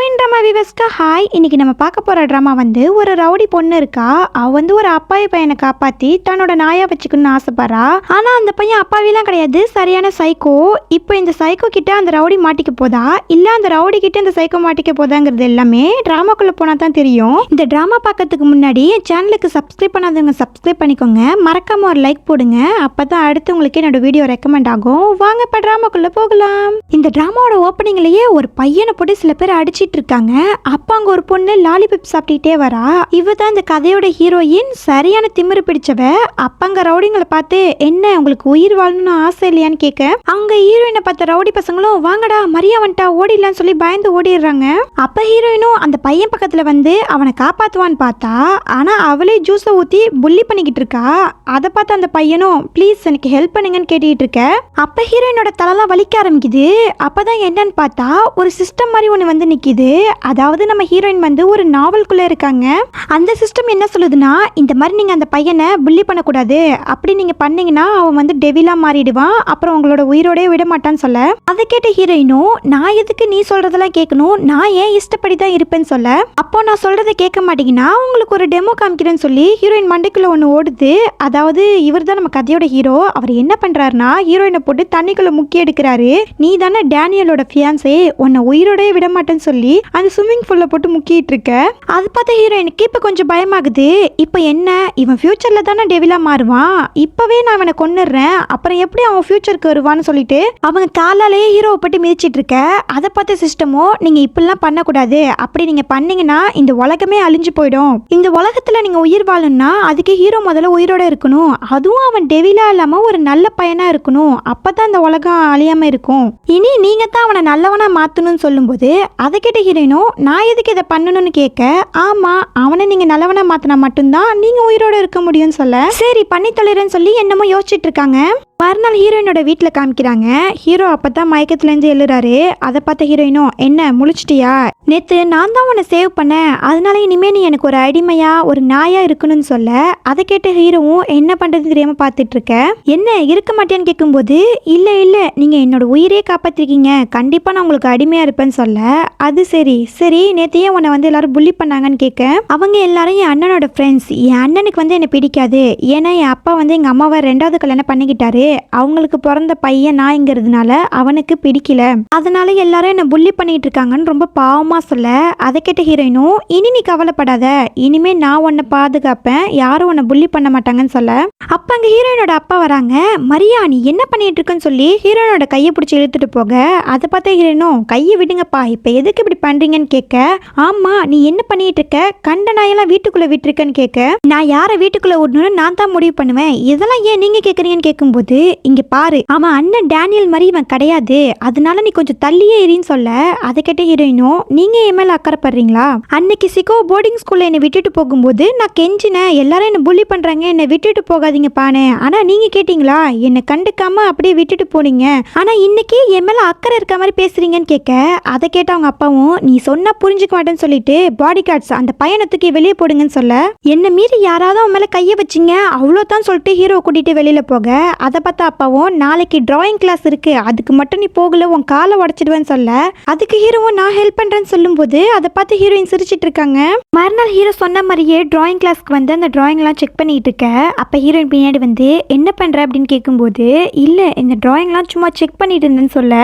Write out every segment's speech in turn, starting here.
Going drama விவஸ்கா hi. இன்னைக்கு நம்ம பார்க்க போகிற ட்ராமா வந்து ஒரு ரவுடி பொண்ணு இருக்கா. அவள் வந்து ஒரு அப்பாவி பையனை காப்பாற்றி தன்னோட நாயா வச்சுக்கணும்னு ஆசைப்படுறா. ஆனால் அந்த பையன் அப்பாவிலாம் கிடையாது, சரியான சைக்கோ. இப்போ இந்த சைக்கோ கிட்ட அந்த ரவுடி மாட்டிக்க போதா இல்லை அந்த ரவுடி கிட்ட இந்த சைக்கோ மாட்டிக்க போதாங்கிறது எல்லாமே ட்ராமாக்குள்ளே போனால் தான் தெரியும். இந்த ட்ராமா பார்க்கறதுக்கு முன்னாடி என் சேனலுக்கு சப்ஸ்கிரைப் பண்ணாதவங்க சப்ஸ்கிரைப் பண்ணிக்கோங்க. மறக்காம ஒரு லைக் போடுங்க, அப்போ தான் அடுத்து உங்களுக்கு என்னோட வீடியோ ரெக்கமெண்ட் ஆகும். வாங்க இப்போ ட்ராமாக்குள்ளே போகலாம். இந்த ட்ராமாவோட ஓப்பனிங்லேயே ஒரு பையனை போட்டு சில பேர் அடிச்சிட்டு இருக்காங்க. அப்ப அங்க ஒரு பொண்ணு லாலிபப் சாப்பிட்டுட்டே வரா. இவ தான் இந்த கதையோட ஹீரோயின், சரியான திமிரு பிடிச்சவ. அப்பங்க ரவுடிங்களை பார்த்து என்ன உங்களுக்கு உயிர் வாழணும்னு ஆசை இல்லையான்னு கேட்க, அங்க ஹீரோயினை பார்த்த ரவுடி பசங்களும் வாங்கடா மரியா வந்துட்டா ஓடிடலான்னு சொல்லி பயந்து ஓடிடுறாங்க. அப்ப ஹீரோயினும் அந்த பையன் பக்கத்துல வந்து அவனை காப்பாத்துவான்னு பார்த்தா, ஆனா அவளே ஜூஸை ஊத்தி புள்ளி பண்ணிக்கிட்டு இருக்கா. அதை பார்த்து அந்த பையனும் ப்ளீஸ் எனக்கு ஹெல்ப் பண்ணுங்கன்னு கேட்டுக்கிட்டு இருக்க. அப்ப ஹீரோயினோட தலைலாம் வலிக்க ஆரம்பிக்குது. அப்பதான் என்னன்னு பார்த்தா ஒரு சிஸ்டம் மாதிரி ஒன்று வந்து நிற்கிது. அதாவது நம்ம ஹீரோயின் வந்து ஒரு நாவல்குள்ளே இருக்காங்க. அந்த சிஸ்டம் என்ன சொல்லுதுன்னா, இந்த மாதிரி நீங்கள் அந்த பையனை புள்ளி பண்ணக்கூடாது, அப்படி நீங்கள் பண்ணீங்கன்னா அவன் வந்து டெவிலாக மாறிடுவான், அப்புறம் உங்களோட உயிரோடே விட மாட்டான்னு சொல்ல. அதை கேட்ட ஹீரோயினும் நான் எதுக்கு நீ சொல்கிறதெல்லாம் கேட்கணும், நான் ஏன் இஷ்டப்படி தான் இருப்பேன்னு சொல்ல. அப்போ நான் சொல்கிறத கேட்க மாட்டீங்கன்னா உங்களுக்கு ஒரு டெமோ காமிக்கிறேன்னு சொல்லி ஹீரோயின் மண்டைக்குள்ளே ஒன்று ஓடுது. அதாவது இவர் தான் நம்ம கதையோட ஹீரோ. அவர் என்ன பண்ணுறாருன்னா ஹீரோயினை போட்டு தண்ணிக்குள்ளே முக்கி எடுக்கிறாரு. நீ தானே டேனியலோட ஃபியான்ஸே, உன்னை உயிரோடே விட மாட்டேன்னு சொல்லி அந்த ஸ்விம்மிங் பூல்ல போட்டு முக்கிட்டு இருக்க. அது பார்த்த ஹீரோயினுக்கு இப்ப கொஞ்சம் பயமாகுது. இப்ப என்ன, இவன் ஃபியூச்சர்ல தானே டெவிலா மாறுவான், இப்பவே நான் அவனை கொன்னுடுறேன், அப்புறம் எப்படி அவன் ஃபியூச்சருக்கு வருவான்னு சொல்லிட்டு அவங்க காலாலேயே ஹீரோவை பட்டு மிதிச்சிட்டு இருக்க. அதை பார்த்த சிஸ்டமோ நீங்க இப்படிலாம் பண்ணக்கூடாது, அப்படி நீங்க பண்ணீங்கன்னா இந்த உலகமே அழிஞ்சு போயிடும். இந்த உலகத்துல நீங்க உயிர் வாழணும்னா அதுக்கு ஹீரோ முதல்ல உயிரோட இருக்கணும், அதுவும் அவன் டெவிலா இல்லாம ஒரு நல்ல பையனா இருக்கணும், அப்பதான் இந்த உலகம் அழியாம இருக்கும். இனி நீங்க தான் அவனை நல்லவனா மாத்தணும்னு சொல்லும்போது அதை கேட்ட ஹீரோயினும் நான் எதுக்கு இதை பண்ணணும்னு கேட்க, ஆமா அவனை நீங்க நல்லவனா மாத்தினா மட்டும்தான் நீங்க உயிரோட இருக்க முடியும்னு சொல்ல, சரி பண்ணி தொலைறேன்னு சொல்லி என்னமோ யோசிச்சுட்டு இருக்காங்க. மறுநாள் ஹீரோயினோட வீட்டில் காமிக்கிறாங்க. ஹீரோ அப்பதான் மயக்கத்துலேருந்து எழுறாரு. அதை பார்த்த ஹீரோயினும் என்ன முழிச்சிட்டியா, நேற்று நான் தான் உன்னை சேவ் பண்ணேன், அதனால இனிமே நீ எனக்கு ஒரு அடிமையா ஒரு நாயா இருக்கணும்னு சொல்ல. அதை கேட்ட ஹீரோவும் என்ன பண்றது தெரியாம பார்த்துட்டு இருக்க. என்ன இருக்க மாட்டேன்னு கேட்கும்போது இல்லை இல்லை நீங்க என்னோட உயிரே காப்பாத்திருக்கீங்க, கண்டிப்பா நான் உங்களுக்கு அடிமையா இருப்பேன்னு சொல்ல. அது சரி சரி நேற்றையே உன்னை வந்து எல்லாரும் புள்ளி பண்ணாங்கன்னு கேட்க, அவங்க எல்லாரும் என் அண்ணனோட ஃப்ரெண்ட்ஸ், என் அண்ணனுக்கு வந்து என்னை பிடிக்காது, ஏன்னா என் அப்பா வந்து எங்க அம்மாவை 2வது கல்யாணம் பண்ணிக்கிட்டாரு, அவங்களுக்கு பிறந்த பையன் நாய்ங்கிறதுனால அவனுக்கு பிடிக்கல, அதனால எல்லாரும் என்ன புள்ளி பண்ணிட்டு இருக்காங்கன்னு ரொம்ப பாவமா சொல்ல. அதை கேட்ட ஹீரோயினும் இனி நீ கவலைப்படாத, இனிமே நான் உன்னை பாதுகாப்பேன், யாரும் உன்னை புள்ளி பண்ண மாட்டாங்கன்னு சொல்ல. அப்ப அங்க ஹீரோயினோட அப்பா வராங்க. மரியா நீ என்ன பண்ணிட்டு இருக்கன்னு சொல்லி ஹீரோயினோட கையை பிடிச்சி இழுத்துட்டு போக, அதை பார்த்த ஹீரோயினும் கையை விடுங்கப்பா, இப்ப எதுக்கு இப்படி பண்றீங்கன்னு கேட்க, ஆமா நீ என்ன பண்ணிட்டு இருக்க, கண்ட நாயெல்லாம் வீட்டுக்குள்ள விட்டுருக்கன்னு கேட்க, நான் யாரை வீட்டுக்குள்ள விடணும்னு நான் தான் முடிவு பண்ணுவேன், இதெல்லாம் ஏன் நீங்க கேட்குறீங்கன்னு கேட்கும்போது இங்க பாரு அவன் அண்ணன் டேனியல் மாதிரி இவன் கிடையாது, அதனால நீ கொஞ்சம் தள்ளியே எறின்னு சொல்ல. அதை கேட்ட ஹீரோயினும் நீங்க என் மேல அக்கறைப்படுறீங்களா, அன்னைக்கு சிகோ போர்டிங் ஸ்கூல்ல என்னை விட்டுட்டு போகும்போது நான் கெஞ்சினேன், எல்லாரும் என்ன புள்ளி பண்றாங்க என்னை விட்டுட்டு போகாதீங்க பானே, ஆனா நீங்க கேட்டீங்களா, என்னை கண்டுக்காம அப்படியே விட்டுட்டு போனீங்க, ஆனா இன்னைக்கு என் மேல அக்கறை இருக்க மாதிரி பேசுறீங்கன்னு கேட்க. அதை கேட்ட அவங்க அப்பாவும் நீ சொன்னா புரிஞ்சுக்க மாட்டேன்னு சொல்லிட்டு பாடி கார்ட்ஸ் அந்த பையனத்துக்கு வெளியே போடுங்கன்னு சொல்ல, என்ன மீறி யாராவது அவன் மேல கைய வச்சிங்க அவ்வளோதான் சொல்லிட்டு ஹீரோ கூட்டிட்டு வெளியில போக. அதை பார்த்தா அப்பாவும் நாளைக்கு டிராயிங் கிளாஸ் இருக்கு, அதுக்கு மட்டும் நீ போகல உன் காலை உடைச்சிடுவேன்னு சொல்ல. அதுக்கு ஹீரோவும் நான் ஹெல்ப் பண்றேன்னு சொல்லும் போது அதை பார்த்து ஹீரோயின் சிரிச்சிட்டு இருக்காங்க. மறுநாள் ஹீரோ சொன்ன மாதிரியே டிராயிங் கிளாஸ்க்கு வந்து அந்த டிராயிங் எல்லாம் செக் பண்ணிட்டு இருக்க. அப்ப ஹீரோயின் பின்னாடி வந்து என்ன பண்ற அப்படின்னு கேட்கும்போது இல்ல இந்த டிராயிங் எல்லாம் சும்மா செக் பண்ணிட்டு இருந்தேன்னு சொல்ல.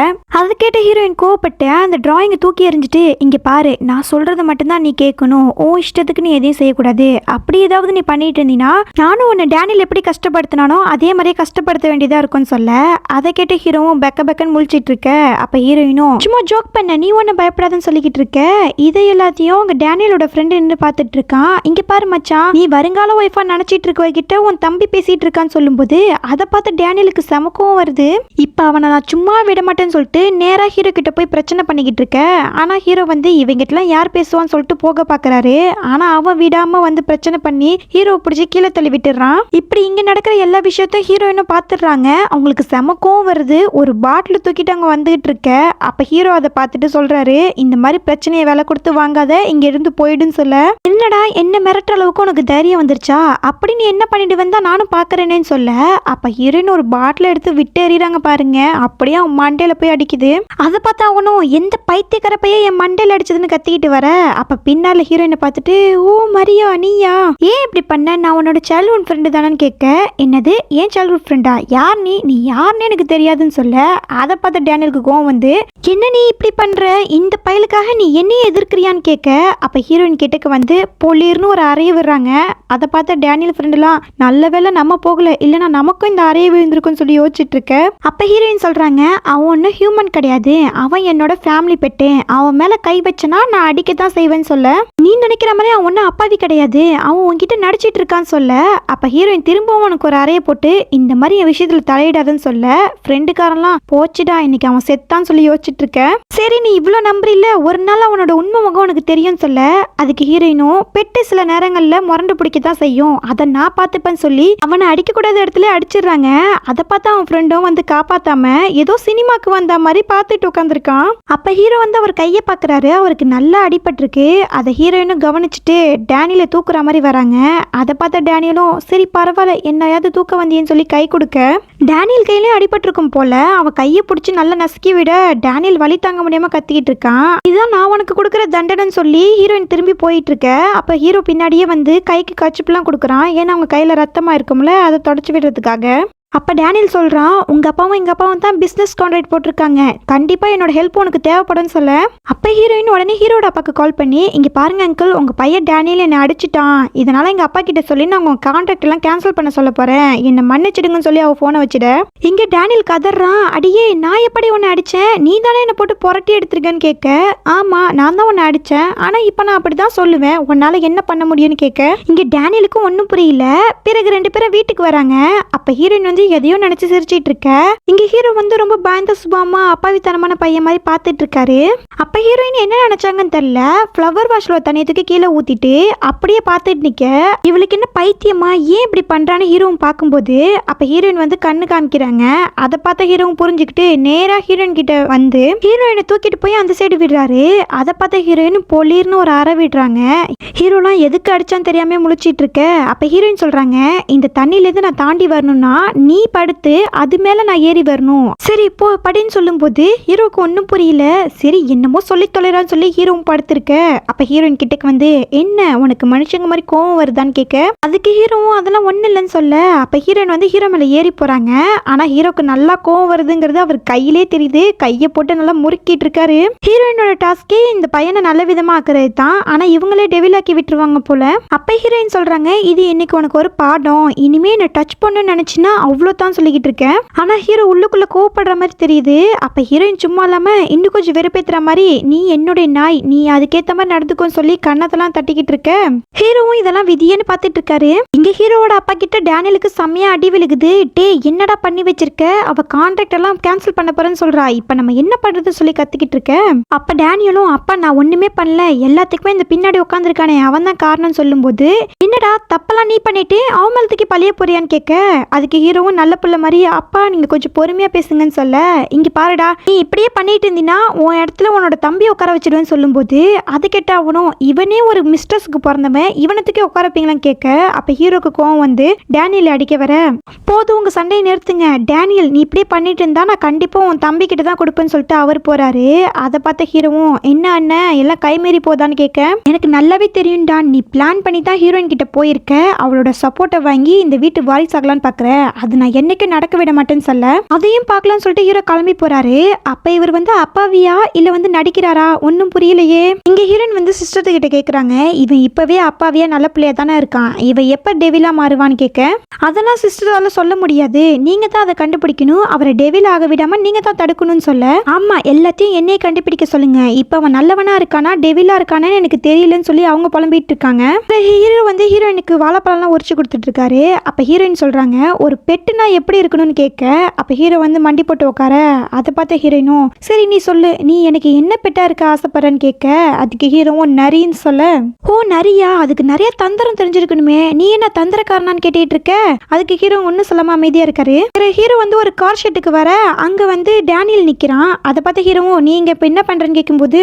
அதை கேட்ட ஹீரோயின் கோவப்பட்டு அந்த டிராயிங்கை தூக்கி எறிஞ்சிட்டு இங்க பாரு நான் சொல்றதை மட்டும்தான் நீ கேட்கணும், ஓ இஷ்டத்துக்கு நீ எதையும் செய்யக்கூடாது, அப்படி ஏதாவது நீ பண்ணிட்டு இருந்தீங்கன்னா நானும் உன்னை டேனியல் எப்படி கஷ்டப்படுத்தினானோ அதே மாதிரியே கஷ்டப்படுத்த வேண்டியதா இருக்கும்னு சொல்ல. அதை கேட்ட ஹீரோவும் பெக்க பெக்கன்னு முழிச்சிட்டு இருக்க. அப்ப ஹீரோயினும் சும்மா ஜோக் பண்ண, நீ ஒண்ணு பயப்படாதுன்னு சொல்லிக்கிட்டு இருக்க. இதை எல்லாத்தையும் உங்க டேனியலோட ஃப்ரெண்டு நின்று பார்த்துட்டு இருக்கான். இங்க பாரு மச்சான், நீ வருங்கால ஒய்ஃபா நினைச்சிட்டு இருக்கவகிட்ட உன் தம்பி பேசிட்டு இருக்கான்னு சொல்லும்போது அதை பார்த்து டேனியலுக்கு சமக்கவும் வருது. இப்ப அவனை நான் சும்மா விட மாட்டேன்னு சொல்லிட்டு நேரா ஹீரோ கிட்ட போய் பிரச்சனை பண்ணிக்கிட்டு இருக்க. ஆனா ஹீரோ வந்து இவங்கிட்டலாம் யார் பேசுவான்னு சொல்லிட்டு போக பாக்குறாரு. ஆனா அவன் விடாம வந்து பிரச்சனை பண்ணி ஹீரோ பிடிச்சி கீழே தள்ளி விட்டுறான். இப்படி இங்க நடக்கிற எல்லா விஷயத்தையும் ஹீரோயினும் பார்த்து பாத்துடுறாங்க. அவங்களுக்கு செமக்கும் வருது. ஒரு பாட்டில் தூக்கிட்டு அங்க வந்துகிட்டு இருக்க. அப்ப ஹீரோ அதை பார்த்துட்டு சொல்றாரு, இந்த மாதிரி பிரச்சனையை விலை கொடுத்து வாங்காத, இங்க இருந்து போயிடுன்னு சொல்ல, என்னடா என்ன மிரட்டுற அளவுக்கு உனக்கு தைரியம் வந்துருச்சா, அப்படி நீ என்ன பண்ணிட்டு வந்தா நானும் பாக்குறேன்னு சொல்ல, அப்ப ஹீரோயின் ஒரு பாட்டில் எடுத்து விட்டு எறிறாங்க பாருங்க. அப்படியே அவன் மண்டையில போய் அடிக்குது. அதை பார்த்தா அவனும் எந்த பைத்தியக்கார பையன் என் மண்டையில அடிச்சதுன்னு கத்திக்கிட்டு வர, அப்ப பின்னால ஹீரோயினை பார்த்துட்டு, ஓ மரியா நீயா, ஏன் இப்படி பண்ண, நான் உன்னோட சைல்ட்ஹுட் ஃப்ரெண்டு தானேன்னு கேட்க, என்னது ஏன் சைல்ட்ஹுட் ஃப்ரெண்டா, யார் நீ யாருன்னு எனக்கு தெரியாதுன்னு சொல்ல, அதை பார்த்த டேனியலுக்கு கோவம் வந்து, என்ன நீ இப்படி பண்ற, இந்த பயலுக்காக நீ என்னையே எதிர்க்கிறியான்னு கேட்க, அப்ப ஹீரோயின் கிட்டக்கு வந்து பொலிர்னு ஒரு அறைய விடுறாங்க. அதை பார்த்த டேனியல் ஃப்ரெண்டுலாம், நல்ல வேளை நம்ம போகல, இல்லைன்னா நமக்கும் இந்த அறைய விழுந்திருக்குன்னு சொல்லி யோசிச்சுட்டு இருக்க. அப்ப ஹீரோயின் சொல்றாங்க, அவன் ஒன்னும் ஹியூமன் கிடையாது, அவன் என்னோட ஃபேமிலி பெட்டு, அவன் மேல கை வச்சனா நான் அடிக்கத்தான் செய்வேன்னு சொல்ல, நீ நினைக்கிற மாதிரி அவன் ஒன்னும் அப்பாவி கிடையாது, அவன் உன்கிட்ட நடிச்சிட்டு இருக்கான்னு சொல்ல, அப்ப ஹீரோயின் திரும்பவும் அவனுக்கு ஒரு அறைய போட்டு, இந்த மாதிரி என் விஷயத்துல தலையிடாதுன்னு சொல்ல, ஃப்ரெண்டுக்காரெல்லாம் போச்சுடா இன்னைக்கு அவன் செத்தான்னு சொல்லி யோசிச்சுட்டு இருக்க. சரி நீ இவ்வளோ நம்புறில்ல, ஒரு நாள் அவனோட உண்மை முகம் உனக்கு தெரியும் சொல்ல, அதுக்கு ஹீரோயினும், பெட்டு சில நேரங்கள்ல முரண்டு பிடிக்கத்தான் செய்யும், அதை நான் பார்த்துப்பேன்னு சொல்லி அவனை அடிக்கக்கூடாத இடத்துல அடிச்சிடுறாங்க. அதை பார்த்து அவன் ஃப்ரெண்டும் வந்து காப்பாத்தாம ஏதோ சினிமாக்கு வந்த மாதிரி பார்த்துட்டு உட்காந்துருக்கான். அப்ப ஹீரோ வந்து அவர் கையை பார்க்குறாரு, அவருக்கு நல்லா அடிபட்டிருக்கு. அதை ஹீரோயினும் கவனிச்சுட்டு டேனியலை தூக்குற மாதிரி வராங்க. அதை பார்த்த டேனியலும், சரி பரவாயில்ல என்னையாவது தூக்க வந்தியன்னு சொல்லி கை கொடுக்க, டேனியல் கையிலையும் அடிபட்டிருக்கும் போல, அவன் கையை பிடிச்சி நல்லா நசுக்கி விட டேனியல் வலி தாங்க முடியாம கத்திக்கிட்டு இருக்கான். இதுதான் நான் உனக்கு கொடுக்குற தண்டனைன்னு சொல்லி ஹீரோயின் திரும்பி போயிட்டு இருக்க. அப்ப ஹீரோ பின்னாடியே வந்து கைக்கு கச்சிப்புலாம் கொடுக்குறான், ஏன்னா அவங்க கையில ரத்தமா இருக்கும்ல, அதை தொடச்சு விடுறதுக்காக. அப்போ டேனியல் சொல்கிறான், உங்கள் அப்பாவும் எங்கள் அப்பாவும் தான் பிஸ்னஸ் கான்ட்ராக்ட் போட்டிருக்காங்க, கண்டிப்பாக என்னோட ஹெல்ப் உனக்கு தேவைப்படும்னு சொல்ல, அப்போ ஹீரோயின் உடனே ஹீரோட அப்பாவுக்கு கால் பண்ணி, இங்கே பாருங்க அங்கிள், உங்கள் பையன் டேனியல் என்னை அடிச்சிட்டான், இதனால் எங்கள் அப்பா கிட்ட சொல்லி நான் உங்கள் கான்ட்ராக்ட் எல்லாம் கேன்சல் பண்ண சொல்ல போகிறேன், என்னை மன்னிச்சிடுங்கன்னு சொல்லி அவள் ஃபோனை வச்சுட, இங்கே டேனியல் கதறான், அடியே நான் எப்படி உன்னை அடித்தேன், நீ தானே என்னை போட்டு புரட்டி எடுத்திருக்கேன்னு கேட்க, ஆமாம் நான் தான் உன்னை அடித்தேன், ஆனால் இப்போ நான் அப்படி தான் சொல்லுவேன், உன்னால் என்ன பண்ண முடியும்னு கேட்க, இங்கே டேனியலுக்கும் ஒன்றும் புரியல. பிறகு ரெண்டு பேரும் வீட்டுக்கு வராங்க. அப்போ ஹீரோயின் வந்து எதையோ நினைச்சு சிரிச்சிட்டு இருக்க, இங்க ஹீரோ வந்து ரொம்ப பயந்த சுபாமா அப்பாவித்தனமான பையன் மாதிரி பார்த்துட்டு இருக்காரு. அப்ப ஹீரோயின் என்ன நினைச்சாங்கன்னு தெரியல, ஃப்ளவர் வாஷ்ல தண்ணியத்துக்கு கீழே ஊத்திட்டு அப்படியே பார்த்துட்டு நிக்க, இவளுக்கு என்ன பைத்தியமா ஏன் இப்படி பண்றான்னு ஹீரோவும் பார்க்கும்போது, அப்ப ஹீரோயின் வந்து கண்ணு காமிக்கிறாங்க. அதை பார்த்த ஹீரோவும் புரிஞ்சுக்கிட்டு நேரா ஹீரோயின் கிட்ட வந்து ஹீரோயினை தூக்கிட்டு போய் அந்த சைடு விடுறாரு. அதை பார்த்த ஹீரோயின் பொலிர்னு ஒரு அறை விடுறாங்க. ஹீரோலாம் எதுக்கு அடிச்சான்னு தெரியாம முழிச்சிட்டு இருக்க. அப்ப ஹீரோயின் சொல்றாங்க, இந்த தண்ணில இருந்து நான் தாண்டி வரணும்னா நீ படுத்து அது மேல நான் ஏறி வரணும், சரி இப்போ படின்னு சொல்லும் போது ஹீரோக்கு ஒன்னும் புரியல. சரி என்னமோ சொல்லி தொலைறான்னு சொல்லி ஹீரோவும் படுத்திருக்க. அப்ப ஹீரோயின் கிட்டக்கு வந்து, என்ன உனக்கு மனுஷங்க மாதிரி கோவம் வருதான்னு கேட்க, அதுக்கு ஹீரோவும் அதெல்லாம் ஒண்ணு இல்லைன்னு சொல்ல, அப்ப ஹீரோயின் வந்து ஹீரோ மேல ஏறி போறாங்க. ஆனா ஹீரோக்கு நல்லா கோவம் வருதுங்கிறது அவர் கையிலே தெரியுது, கையை போட்டு நல்லா முறுக்கிட்டு இருக்காரு. ஹீரோயினோட டாஸ்கே இந்த பையனை நல்ல விதமா ஆக்குறது தான், ஆனா இவங்களே டெவிலாக்கி விட்டுருவாங்க போல. அப்ப ஹீரோயின் சொல்றாங்க, இது இன்னைக்கு உனக்கு ஒரு பாடம், இனிமே என்ன டச் பண்ணு நினைச்சுன்னா அவ்வளோதான் சொல்லிக்கிட்டு இருக்கேன். ஆனா ஹீரோ உள்ளுக்குள்ள கோவப்படுற மாதிரி தெரியுது. அப்ப ஹீரோயின் சும்மா இல்லாம இன்னும் கொஞ்சம் வெறுப்பேத்துற மாதிரி, நீ என்னுடைய நாய், நீ அதுக்கேத்த மாதிரி நடந்துக்கோன்னு சொல்லி கண்ணத்தெல்லாம் தட்டிக்கிட்டு இருக்க. ஹீரோவும் இதெல்லாம் விதியேன்னு பார்த்துட்டு இருக்காரு. இங்க ஹீரோவோட அப்பா கிட்ட டேனியலுக்கு செம்மையா அடி விழுகுது. டே என்னடா பண்ணி வச்சிருக்க, அவ கான்ட்ராக்ட் எல்லாம் கேன்சல் பண்ண போறேன்னு சொல்றா, இப்ப நம்ம என்ன பண்றது சொல்லி கத்திக்கிட்டு இருக்க. அப்ப டேனியலும், அப்பா நான் ஒண்ணுமே பண்ணல, எல்லாத்துக்குமே இந்த பின்னாடி உட்காந்துருக்கானே அவன் தான் காரணம் சொல்லும் போது, என்னடா தப்பெல்லாம் நீ பண்ணிட்டு அவமலத்துக்கு பழிய போறியான்னு கேட்க, அதுக்கு ஹீரோவும் நல்ல புள்ள மாதிரி, அப்பா நீங்க கொஞ்சம் பொறுமையா பேசுங்கன்னு சொல்ல, இங்க பாருடா நீ இப்படியே பண்ணிட்டு இருந்தீங்கன்னா உன் இடத்துல உன்னோட தம்பி உட்கார வச்சிடுவேன்னு சொல்லும் போது, அது கேட்ட அவனும், இவனே ஒரு மிஸ்டர்ஸ்க்கு பிறந்தவன், இவனத்துக்கே உட்கார வைப்பீங்களான்னு கேட்க, அப்ப ஹீரோக்கு கோவம் வந்து டேனியல் அடிக்க வர, போதும் உங்க சண்டையை நிறுத்துங்க டேனியல், நீ இப்படியே பண்ணிட்டு இருந்தா நான் கண்டிப்பா உன் தம்பி கிட்ட தான் கொடுப்பேன்னு சொல்லிட்டு அவர் போறாரு. அதை பார்த்த ஹீரோவும், என்ன அண்ணன் எல்லாம் கைமீறி போதான்னு கேட்க, எனக்கு நல்லாவே தெரியும்டா, நீ பிளான் பண்ணி தான் ஹீரோயின் கிட்ட போயிருக்க, அவளோட சப்போர்ட்டை வாங்கி இந்த வீட்டு வாரிசு ஆகலான்னு பாக்குற, அது நான் என்னைக்கும் நடக்க விட மாட்டேன்னு சொல்ல, அதையும் பார்க்கலாம்னு சொல்லிட்டு ஹீரோ கிளம்பி போறாரு. அப்ப இவர் வந்து அப்பாவியா இல்ல வந்து நடிக்கிறாரா ஒன்னும் புரியலையே. இங்க ஹீரோயின் வந்து சிஸ்டர் கிட்ட கேக்குறாங்க, இவன் இப்பவே அப்பாவியா நல்ல பிள்ளையா தானே இருக்கான், இவன் எப்ப டெவிலா மாறுவான்னு கேட்க, அதெல்லாம் சிஸ்டரால சொல்ல முடியாது, நீங்க தான் அதை கண்டுபிடிக்கணும், அவரை டெவில் ஆக விடாம நீங்க தான் தடுக்கணும்னு சொல்ல, ஆமா எல்லாத்தையும் என்னைய கண்டுபிடிக்க சொல்லுங்க, இப்ப அவன் நல்லவனா இருக்கானா டெவிலா இருக்கானு எனக்கு தெரியலன்னு சொல்லி அவங்க புலம்பிட்டு இருக்காங்க. ஹீரோ வந்து ஹீரோயினுக்கு வாழைப்பழம்லாம் உரிச்சு கொடுத்துட்டு இருக்காரு. அப்ப ஹீரோயின் சொல்றாங்க, ஒரு பெட் பெட்டுனா எப்படி இருக்கணும்னு கேட்க அப்ப ஹீரோ வந்து மண்டி போட்டு உட்கார. அதை பார்த்த ஹீரோயினும் சரி நீ சொல்லு, நீ எனக்கு என்ன பெட்டா இருக்க ஆசைப்படுறன்னு கேட்க அதுக்கு ஹீரோவும் நரின்னு சொல்ல. ஓ நரியா, அதுக்கு நிறைய தந்திரம் தெரிஞ்சிருக்கணுமே, நீ என்ன தந்திரக்காரனான்னு கேட்டுட்டு இருக்க. அதுக்கு ஹீரோ ஒன்னும் சொல்லாம அமைதியா இருக்காரு. ஹீரோ வந்து ஒரு கார் ஷெட்டுக்கு வர அங்க வந்து டேனியல் நிக்கிறான். அதை பார்த்த ஹீரோவும் நீ இங்க இப்ப என்ன பண்றேன்னு கேட்கும்போது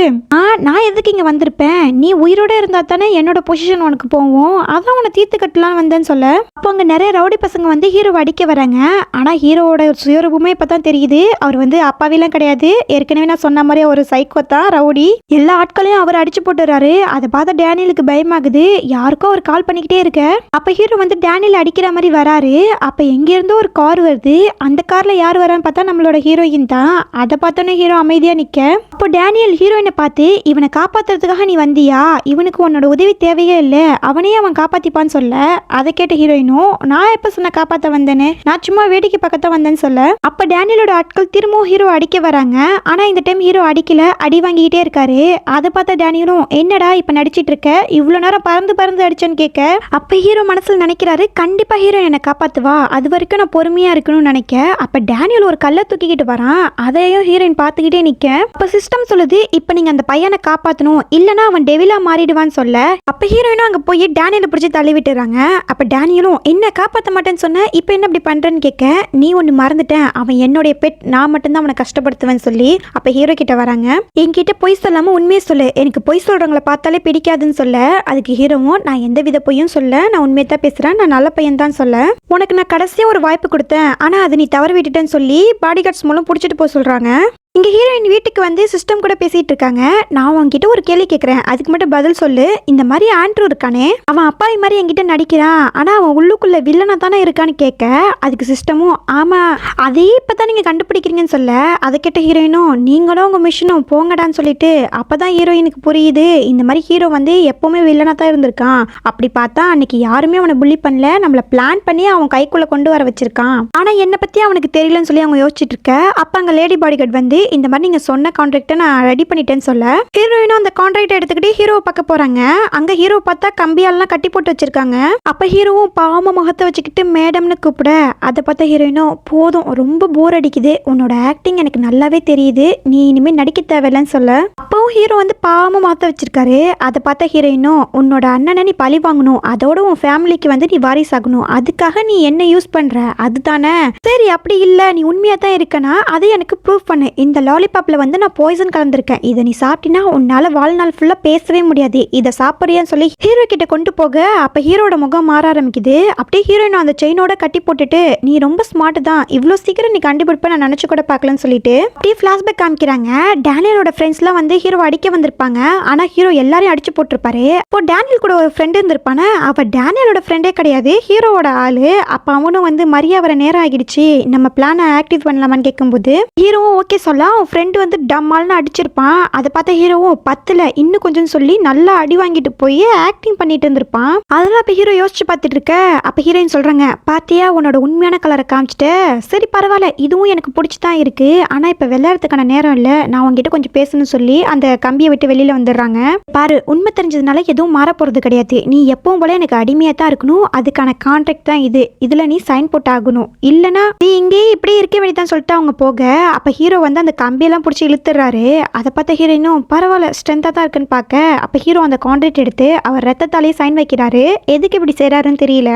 நான் எதுக்கு இங்க வந்திருப்பேன், நீ உயிரோட இருந்தா தானே என்னோட பொசிஷன் உனக்கு போவோம், அதான் உன்னை தீர்த்து கட்டலாம் வந்தேன்னு சொல்ல. அப்போ அங்க நிறைய ரவுடி பசங்க வந்து ஹீரோவை அடிக்க வராங்க. ஆனா ஹீரோவோட சுயரூபமே இப்பதான் தெரியுது, அவர் வந்து அப்பாவிலாம் கிடையாது, ஏற்கனவே நான் சொன்ன மாதிரி ஒரு சைக்கோ தான் ரவுடி. எல்லா ஆட்களையும் அவர் அடிச்சு போட்டுறாரு. அதை பார்த்த டேனியலுக்கு பயமாகுது. யாருக்கோ அவர் கால் பண்ணிக்கிட்டே இருக்க அப்ப ஹீரோ வந்து டேனியல் அடிக்கிற மாதிரி வராரு. அப்ப எங்க இருந்தோ ஒரு கார் வருது. அந்த கார்ல யார் வரான்னு பார்த்தா நம்மளோட ஹீரோயின் தான். அதை பார்த்தோன்னே ஹீரோ அமைதியா நிக்க. அப்போ டேனியல் ஹீரோயினை பார்த்து இவனை காப்பாத்துறதுக்காக நீ வந்தியா, இவனுக்கு உன்னோட உதவி தேவையே இல்லை, அவனையே அவன் காப்பாத்திப்பான்னு சொல்ல. அதை கேட்ட ஹீரோயினும் நான் எப்ப சொன்ன காப்பாத்த வந்தேன்னு, நான் சும்மா வேடிக்கை பக்கத்தான் வந்தேன்னு சொல்ல. அப்ப டேனியலோட ஆட்கள் திரும்பவும் ஹீரோ அடிக்க வராங்க. ஆனா இந்த டைம் ஹீரோ அடிக்கல, அடி வாங்கிக்கிட்டே இருக்காரு. அதை பார்த்த டேனியலும் என்னடா இப்ப நடிச்சிட்டு இருக்க, இவ்வளவு நேரம் பறந்து பறந்து அடிச்சேன்னு கேட்க அப்ப ஹீரோ மனசுல நினைக்கிறாரு கண்டிப்பா ஹீரோ என்னை காப்பாத்துவா, அது வரைக்கும் நான் பொறுமையா இருக்கணும்னு நினைக்க. அப்ப டேனியல் ஒரு கல்லை தூக்கிக்கிட்டு வரான். அதையும் ஹீரோயின் பார்த்துக்கிட்டே நிக்க. அப்ப சிஸ்டம் சொல்லுது இப்ப நீங்க அந்த பையனை காப்பாத்தணும், இல்லனா அவன் டெவிலா மாறிடுவான்னு சொல்ல. அப்ப ஹீரோயினும் அங்க போய் டேனியலை பிடிச்சி தள்ளி விட்டுறாங்க. அப்ப டேனியலும் என்ன காப்பாற்ற மாட்டேன்னு சொன்ன, இப்போ என்ன இப்படி பண்றேன்னு கேட்க நீ ஒன்று மறந்துட்டேன், அவன் என்னுடைய பெட், நான் மட்டும்தான் அவனை கஷ்டப்படுத்துவேன்னு சொல்லி அப்ப ஹீரோ கிட்ட வராங்க. என்கிட்ட பொய் சொல்லாம உண்மையை சொல்லு, எனக்கு பொய் சொல்றவங்களை பார்த்தாலே பிடிக்காதுன்னு சொல்ல. அதுக்கு ஹீரோவும் நான் எந்த வித பொய்யும் சொல்ல, நான் உண்மையை தான் பேசுறேன், நான் நல்ல பையன் தான் சொல்ல. உனக்கு நான் கடைசியா ஒரு வாய்ப்பு கொடுத்தேன், ஆனா அதை நீ தவற விட்டுட்டேன்னு சொல்லி பாடி கார்ட்ஸ் மூலம் பிடிச்சிட்டு போக சொல்றாங்க. இங்க ஹீரோயின் வீட்டுக்கு வந்து சிஸ்டம் கூட பேசிட்டு இருக்காங்க. நான் உன்கிட்ட ஒரு கேள்வி கேட்கறேன், அதுக்கு மட்டும் பதில் சொல்லு. இந்த மாதிரி ஆண்ட்ரூ இருக்கானே, அவன் அப்பாவி மாதிரி என்கிட்ட நடிக்கிறான், ஆனா அவன் உள்ளுக்குள்ள வில்லனா தானே இருக்கான்னு கேட்க அதுக்கு சிஸ்டமும் ஆமா அதே இப்பதான் நீங்க கண்டுபிடிக்கிறீங்கன்னு சொல்ல. அதை கேட்ட ஹீரோயினும் நீங்களும் உங்க மிஷினும் போங்கடான்னு சொல்லிட்டு அப்பதான் ஹீரோயினுக்கு புரியுது இந்த மாதிரி ஹீரோ வந்து எப்பவுமே வில்லனா தான் இருந்திருக்கான். அப்படி பார்த்தா அன்னைக்கு யாருமே அவனை புள்ளி பண்ணல, நம்மள பிளான் பண்ணி அவன் கைக்குள்ள கொண்டு வர வச்சிருக்கான். ஆனா என்னை பத்தி அவனுக்கு தெரியலன்னு சொல்லி அவங்க யோசிச்சுட்டு இருக்க. அப்ப அங்க லேடி பாடிகார்டு வந்து இந்த மாதிரி நீங்க சொன்ன கான்ட்ராக்டை நான் ரெடி பண்ணிட்டேன்னு சொல்ல. ஹீரோயினும் அந்த கான்ட்ராக்டை எடுத்துக்கிட்டு ஹீரோவை பார்க்க போறாங்க. அங்க ஹீரோ பார்த்தா கம்பியாலாம் கட்டி போட்டு வச்சிருக்காங்க. அப்ப ஹீரோவும் பாவமா முகத்தை வச்சுக்கிட்டு மேடம்னு கூப்பிட. அதை பார்த்த ஹீரோயினும் போதும் ரொம்ப போர் அடிக்குது, உன்னோட ஆக்டிங் எனக்கு நல்லாவே தெரியுது, நீ இனிமேல் நடிக்க தேவையில்லைன்னு சொல்ல. அப்பவும் ஹீரோ வந்து பாவமா மாத்த வச்சிருக்காரு. அதை பார்த்த ஹீரோயினும் உன்னோட அண்ணனை நீ பழி வாங்கணும், அதோட உன் ஃபேமிலிக்கு வந்து நீ வாரிசாகணும், அதுக்காக நீ என்ன யூஸ் பண்ற அதுதானே. சரி அப்படி இல்லை, நீ உண்மையா தான் இருக்கனா அதை எனக்கு ப்ரூவ் பண்ணு. இந்த லாலிபாப்ல வந்து நான் பாய்சன் கலந்துருக்கேன், இதை நீ சாப்பிட்டினா உன்னால வாழ்நாள் ஃபுல்லா பேசவே முடியாது, இதை சாப்பிட்றியான்னு சொல்லி ஹீரோ கிட்ட கொண்டு போக. அப்ப ஹீரோட முகம் மாற ஆரம்பிக்குது. அப்படியே ஹீரோயின் அந்த செயினோட கட்டி போட்டுட்டு நீ ரொம்ப ஸ்மார்ட் தான், இவ்வளோ சீக்கிரம் நீ கண்டுபிடிப்ப நான் நினைச்சு கூட பார்க்கலன்னு சொல்லிட்டு அப்படியே பிளாஷ்பேக் காமிக்கிறாங்க. டேனியலோட ஃப்ரெண்ட்ஸ்லாம் வந்து ஹீரோ அடிக்க வந்திருப்பாங்க. ஆனா ஹீரோ எல்லாரையும் அடிச்சு போட்டிருப்பாரு. இப்போ டேனியல் கூட ஒரு ஃப்ரெண்டு இருந்திருப்பானே, அவ டேனியலோட ஃப்ரெண்டே கிடையாது, ஹீரோவோட ஆளு. அப்ப அவனும் வந்து மரியா வர நேரம் ஆகிடுச்சு, நம்ம பிளானை ஆக்டிவ் பண்ணலாமான்னு கேட்கும்போது ஹீரோவும் ஓகே சொல்ல. ஃப்ரெண்டு வந்து டம்மால்னு அடிச்சிருப்பான். அதை பார்த்த ஹீரோவும் பத்துல இன்னும் கொஞ்சம் சொல்லி நல்லா அடி வாங்கிட்டு போய் ஆக்டிங் பண்ணிட்டு இருந்திருப்பான். அதெல்லாம் அப்ப ஹீரோ யோசிச்சு பார்த்துட்டு இருக்க. அப்ப ஹீரோயின் சொல்றாங்க பாத்தியா உன்னோட உண்மையான கலரை காமிச்சிட்டு, சரி பரவாயில்ல இதுவும் எனக்கு பிடிச்சிதான் இருக்கு, ஆனா இப்ப விளையாடுறதுக்கான நேரம் இல்ல, நான் உங்ககிட்ட கொஞ்சம் பேசணும்னு சொல்லி அந்த கம்பியை விட்டு வெளியில வந்துடுறாங்க. பாரு உண்மை தெரிஞ்சதுனால எதுவும் மாற போறது கிடையாது, நீ எப்பவும் போல எனக்கு அடிமையா தான் இருக்கணும், அதுக்கான கான்ட்ராக்ட் தான் இது, இதுல நீ சைன் போட்டு ஆகணும், இல்லனா நீ இங்கே இப்படி இருக்க வேண்டியதான் சொல்லிட்டு அவங்க போக. அப்ப ஹீரோ வந்து அந்த கம்பியெல்லாம் பிடிச்சி இழுத்துறாரு. அதை பார்த்த ஹீரோயினும் பரவாயில்ல ஸ்ட்ரென்த்தா தான் இருக்குன்னு பார்க்க. அப்ப ஹீரோ அந்த கான்ட்ராக்ட் எடுத்து அவர் ரத்தத்தாலேயே சைன் வைக்கிறாரு. எதுக்கு இப்படி செய்யறாருன்னு தெரியல.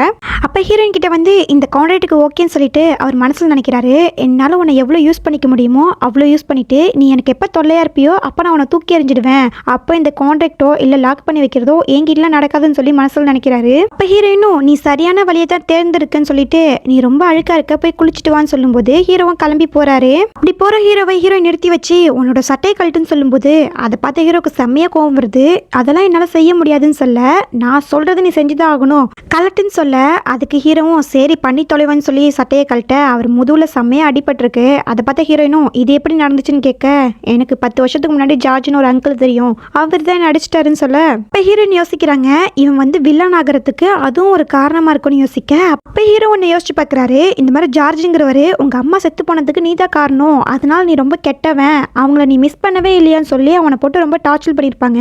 அப்ப ஹீரோயின் கிட்ட வந்து இந்த கான்ட்ராக்டுக்கு ஓகேன்னு சொல்லிட்டு அவர் மனசுல நினைக்கிறாரு, என்னால உன்னை எவ்வளவு யூஸ் பண்ணிக்க முடியுமோ அவ்வளவு யூஸ் பண்ணிட்டு நீ எனக்கு எப்ப தொல்லையா இருப்பியோ அப்ப நான் உன்னை தூக்கி எறிஞ்சிடுவேன், அப்ப இந்த கான்ட்ராக்டோ இல்ல லாக் பண்ணி வைக்கிறதோ என்கிட்ட நடக்காதுன்னு சொல்லி மனசுல நினைக்கிறாரு. அப்ப ஹீரோயினும் நீ சரியான வழியை தான் தேர்ந்தெடுக்குன்னு சொல்லிட்டு நீ ரொம்ப அழுக்கா இருக்க போய் குளிச்சுட்டு வான்னு சொல்லும்போது ஹீரோவும் கிளம்பி போறாரு. அப்படி போற ஹீரோவை ஹீரோயின் நிறுத்தி வச்சு உன்னோட சட்டையை கழட்டுன்னு சொல்லும்போது அதை பார்த்த ஹீரோக்கு செம்மையா கோவம் வருது. அதெல்லாம் என்னால செய்ய முடியாதுன்னு சொல்ல, நான் சொல்றது நீ செஞ்சுதான் ஆகணும் கலட்டுன்னு சொல்ல. அதுக்கு ஹீரோவும் சரி பண்ணி தொலைவான்னு சொல்லி சட்டையை கழட்ட அவர் முதுகுல செம்மையா அடிபட்டிருக்கு. அதை பார்த்த ஹீரோயினும் இது எப்படி நடந்துச்சுன்னு கேட்க, எனக்கு 10 வருஷத்துக்கு முன்னாடி ஜார்ஜ்னு ஒரு அங்கிள் தெரியும், அவர் தான் அடிச்சிட்டாருன்னு சொல்ல. அப்ப ஹீரோயின் யோசிக்கிறாங்க இவன் வந்து வில்லன் ஆகிறதுக்கு அதுவும் ஒரு காரணமா இருக்கும்னு யோசிக்க. அப்ப ஹீரோ ஒன்னு யோசிச்சு பாக்குறாரு, இந்த மாதிரி ஜார்ஜுங்கிறவரு உங்க அம்மா செத்து போனதுக்கு நீ தான் காரணம், அதனால நீ ரொம்ப ரொம்ப கெட்டவன், அவங்கள நீ மிஸ் பண்ணவே இல்லையான்னு சொல்லி அவனை போட்டு ரொம்ப டார்ச்சர் பண்ணியிருப்பாங்க.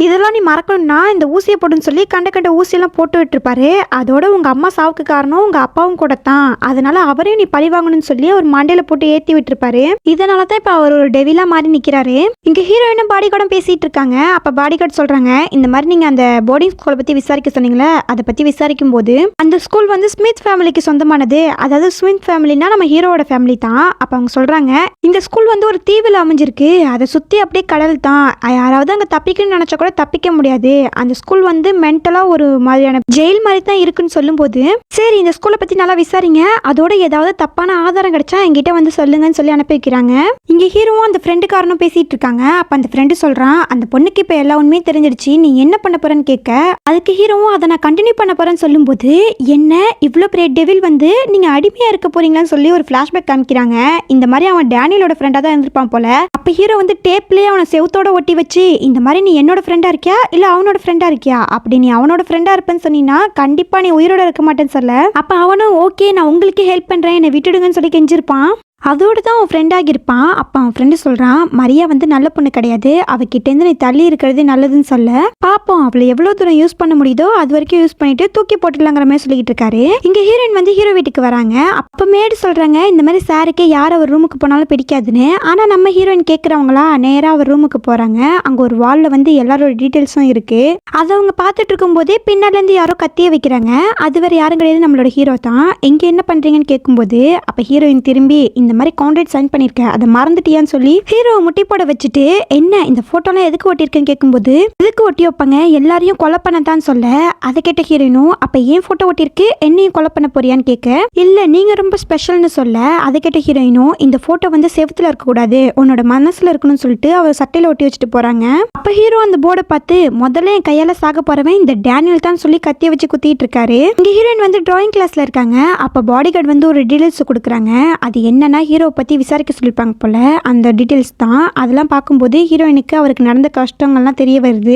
இதெல்லாம் நீ மறக்கணும்னா இந்த ஊசியை போட்டுன்னு சொல்லி கண்ட கண்ட ஊசியெல்லாம் போட்டு விட்டுருப்பாரு. அதோட உங்க அம்மா சாவுக்கு காரணம் உங்க அப்பாவும் கூட தான், அதனால அவரையும் நீ பழி வாங்கணும்னு சொல்லி அவர் மண்டையில போட்டு ஏத்தி விட்டுருப்பாரு. இதனால தான் இப்ப அவர் ஒரு டெவிலா மாறி நிக்கிறாரு. இங்க ஹீரோயினும் பாடி கார்டும் பேசிட்டு இருக்காங்க. அப்ப பாடி கார்டு சொல்றாங்க, இந்த மாதிரி நீங்க அந்த போர்டிங் ஸ்கூலை பத்தி விசாரிக்க சொன்னீங்களே, அதை பத்தி விசாரிக்கும் போது அந்த ஸ்கூல் வந்து ஸ்மித் ஃபேமிலிக்கு சொந்தமானது. அதாவது ஸ்மித் ஃபேமிலினா நம்ம ஹீரோவோட ஃபேமிலி தான். அப்ப அவங்க சொல்றாங்க, இந்த ஸ்கூல் வந்து ஒரு தீவில் அமைஞ்சிருக்கு, அதை சுத்தி அப்படியே கடல் தான், யாராவது அங்க தப்பிக்கணும்னு நினைச்சா கூட தப்பிக்க முடியாது. அந்த ஸ்கூல் வந்து மென்டலா ஒரு மாதிரியான ஜெயில் மாதிரி தான் இருக்குன்னு சொல்லும் போது, சரி இந்த ஸ்கூலை பத்தி நல்லா விசாரிங்க, அதோட ஏதாவது தப்பான ஆதாரம் கிடைச்சா என்கிட்ட வந்து சொல்லுங்கன்னு சொல்லி அனுப்பி வைக்கிறாங்க. இங்க ஹீரோவும் அந்த ஃப்ரெண்டுக்காரனும் பேசிட்டு இருக்காங்க. அப்ப அந்த ஃப்ரெண்டு சொல்றான், அந்த பொண்ணுக்கு இப்ப எல்லா உண்மையும் தெரிஞ்சிருச்சு, நீ என்ன பண்ண போறன்னு கேட்க, அதுக்கு ஹீரோவும் அதை நான் கண்டினியூ பண்ண போறேன்னு சொல்லும் போது, என்ன இவ்வளவு பெரிய டெவில் வந்து நீங்க அடிமையா இருக்க போறீங்களான்னு சொல்லி ஒரு பிளாஷ்பேக் காமிக்கிறாங்க. இந்த மாதிரி அவன் டேனியலோட ஃப்ரெண்டா தான் இருந்திருப்பான் போல. அப்ப ஹீரோ வந்து டேப்லயே அவனை செவுத்தோட ஒட்டி வச்சு, இந்த மாதிரி நீ என்னோட ஃப்ரெண்டா இருக்கியா இல்ல அவனோட ஃப்ரெண்டா இருக்கியா, அப்படி நீ அவனோட ஃப்ரெண்டா இருப்பேன்னு சொன்னீங்கன்னா கண்டிப்பா நீ உயிரோட இருக்க மாட்டேன்னு சொல்ல. அப்ப அவனும் ஓகே நான் உங்களுக்கு ஹெல்ப் பண்றேன், என்னை விட்டுடுங்கன்னு சொல்லி கெஞ்சிருப்பான். அதோடு தான் அவன் ஃப்ரெண்டாகி இருப்பான். அப்போ அவன் ஃப்ரெண்டு சொல்கிறான், மரியா வந்து நல்ல பொண்ணு கிடையாது, அவகிட்டேருந்து நீ தள்ளி இருக்கிறது நல்லதுன்னு சொல்ல, பார்ப்போம் அவளை எவ்வளோ தூரம் யூஸ் பண்ண முடியுதோ அது வரைக்கும் யூஸ் பண்ணிட்டு தூக்கி போட்டுடலாங்கிற மாதிரி சொல்லிட்டு இருக்காரு. இங்கே ஹீரோயின் வந்து ஹீரோ வீட்டுக்கு வராங்க. அப்பமேடு சொல்கிறாங்க, இந்த மாதிரி சாருக்கே யார் அவர் ரூமுக்கு போனாலும் பிடிக்காதுன்னு. ஆனால் நம்ம ஹீரோயின் கேட்குறவங்களா நேராக அவர் ரூமுக்கு போகிறாங்க. அங்கே ஒரு வாலில் வந்து எல்லாரோட டீட்டெயில்ஸும் இருக்குது. அதை அவங்க பார்த்துட்டு இருக்கும்போதே பின்னாலேருந்து யாரோ கத்திய வைக்கிறாங்க. அது வேறு யாரும் கிடையாது, நம்மளோட ஹீரோ தான். எங்கே என்ன பண்ணுறீங்கன்னு கேட்கும்போது அப்போ ஹீரோயின் திரும்பி, இந்த மாதிரி கான்ட்ராக்ட் சைன் பண்ணிருக்க, அதை மறந்துட்டியான்னு சொல்லி ஹீரோ முட்டி போட வச்சுட்டு, என்ன இந்த போட்டோலாம் எதுக்கு ஒட்டியிருக்கேன்னு கேட்கும்போது, எதுக்கு ஒட்டி வைப்பாங்க, எல்லாரையும் கொலை பண்ணதான் சொல்ல. அதை கேட்ட ஹீரோயினும், அப்ப ஏன் போட்டோ ஒட்டியிருக்கு, என்னையும் கொலை பண்ண போறியான்னு கேட்க, இல்ல நீங்க ரொம்ப ஸ்பெஷல்னு சொல்ல. அதை கேட்ட ஹீரோயினும், இந்த போட்டோ வந்து செவுத்துல இருக்க கூடாது, உன்னோட மனசுல இருக்கணும்னு சொல்லிட்டு அவர் சட்டையில ஒட்டி வச்சுட்டு போறாங்க. அப்ப ஹீரோ அந்த போர்டை பார்த்து, முதல்ல என் கையால சாக போறவன் இந்த டேனியல் தான் சொல்லி கத்திய வச்சு குத்திட்டு இருக்காரு. இங்க ஹீரோயின் வந்து டிராயிங் கிளாஸ்ல இருக்காங்க. அப்ப பாடி கார்டு வந்து ஒரு டீடைல்ஸ் கொடுக்குறாங்க. அது என்னன்னா ஹீரோ பத்தி விசாரிக்க சொல்லிருப்பாங்க போல, அந்த டீடைல்ஸ் தான். அதெல்லாம் பார்க்கும்போது ஹீரோயினுக்கு அவருக்கு நடந்த கஷ்டங்கள்லாம் தெரிய வருது.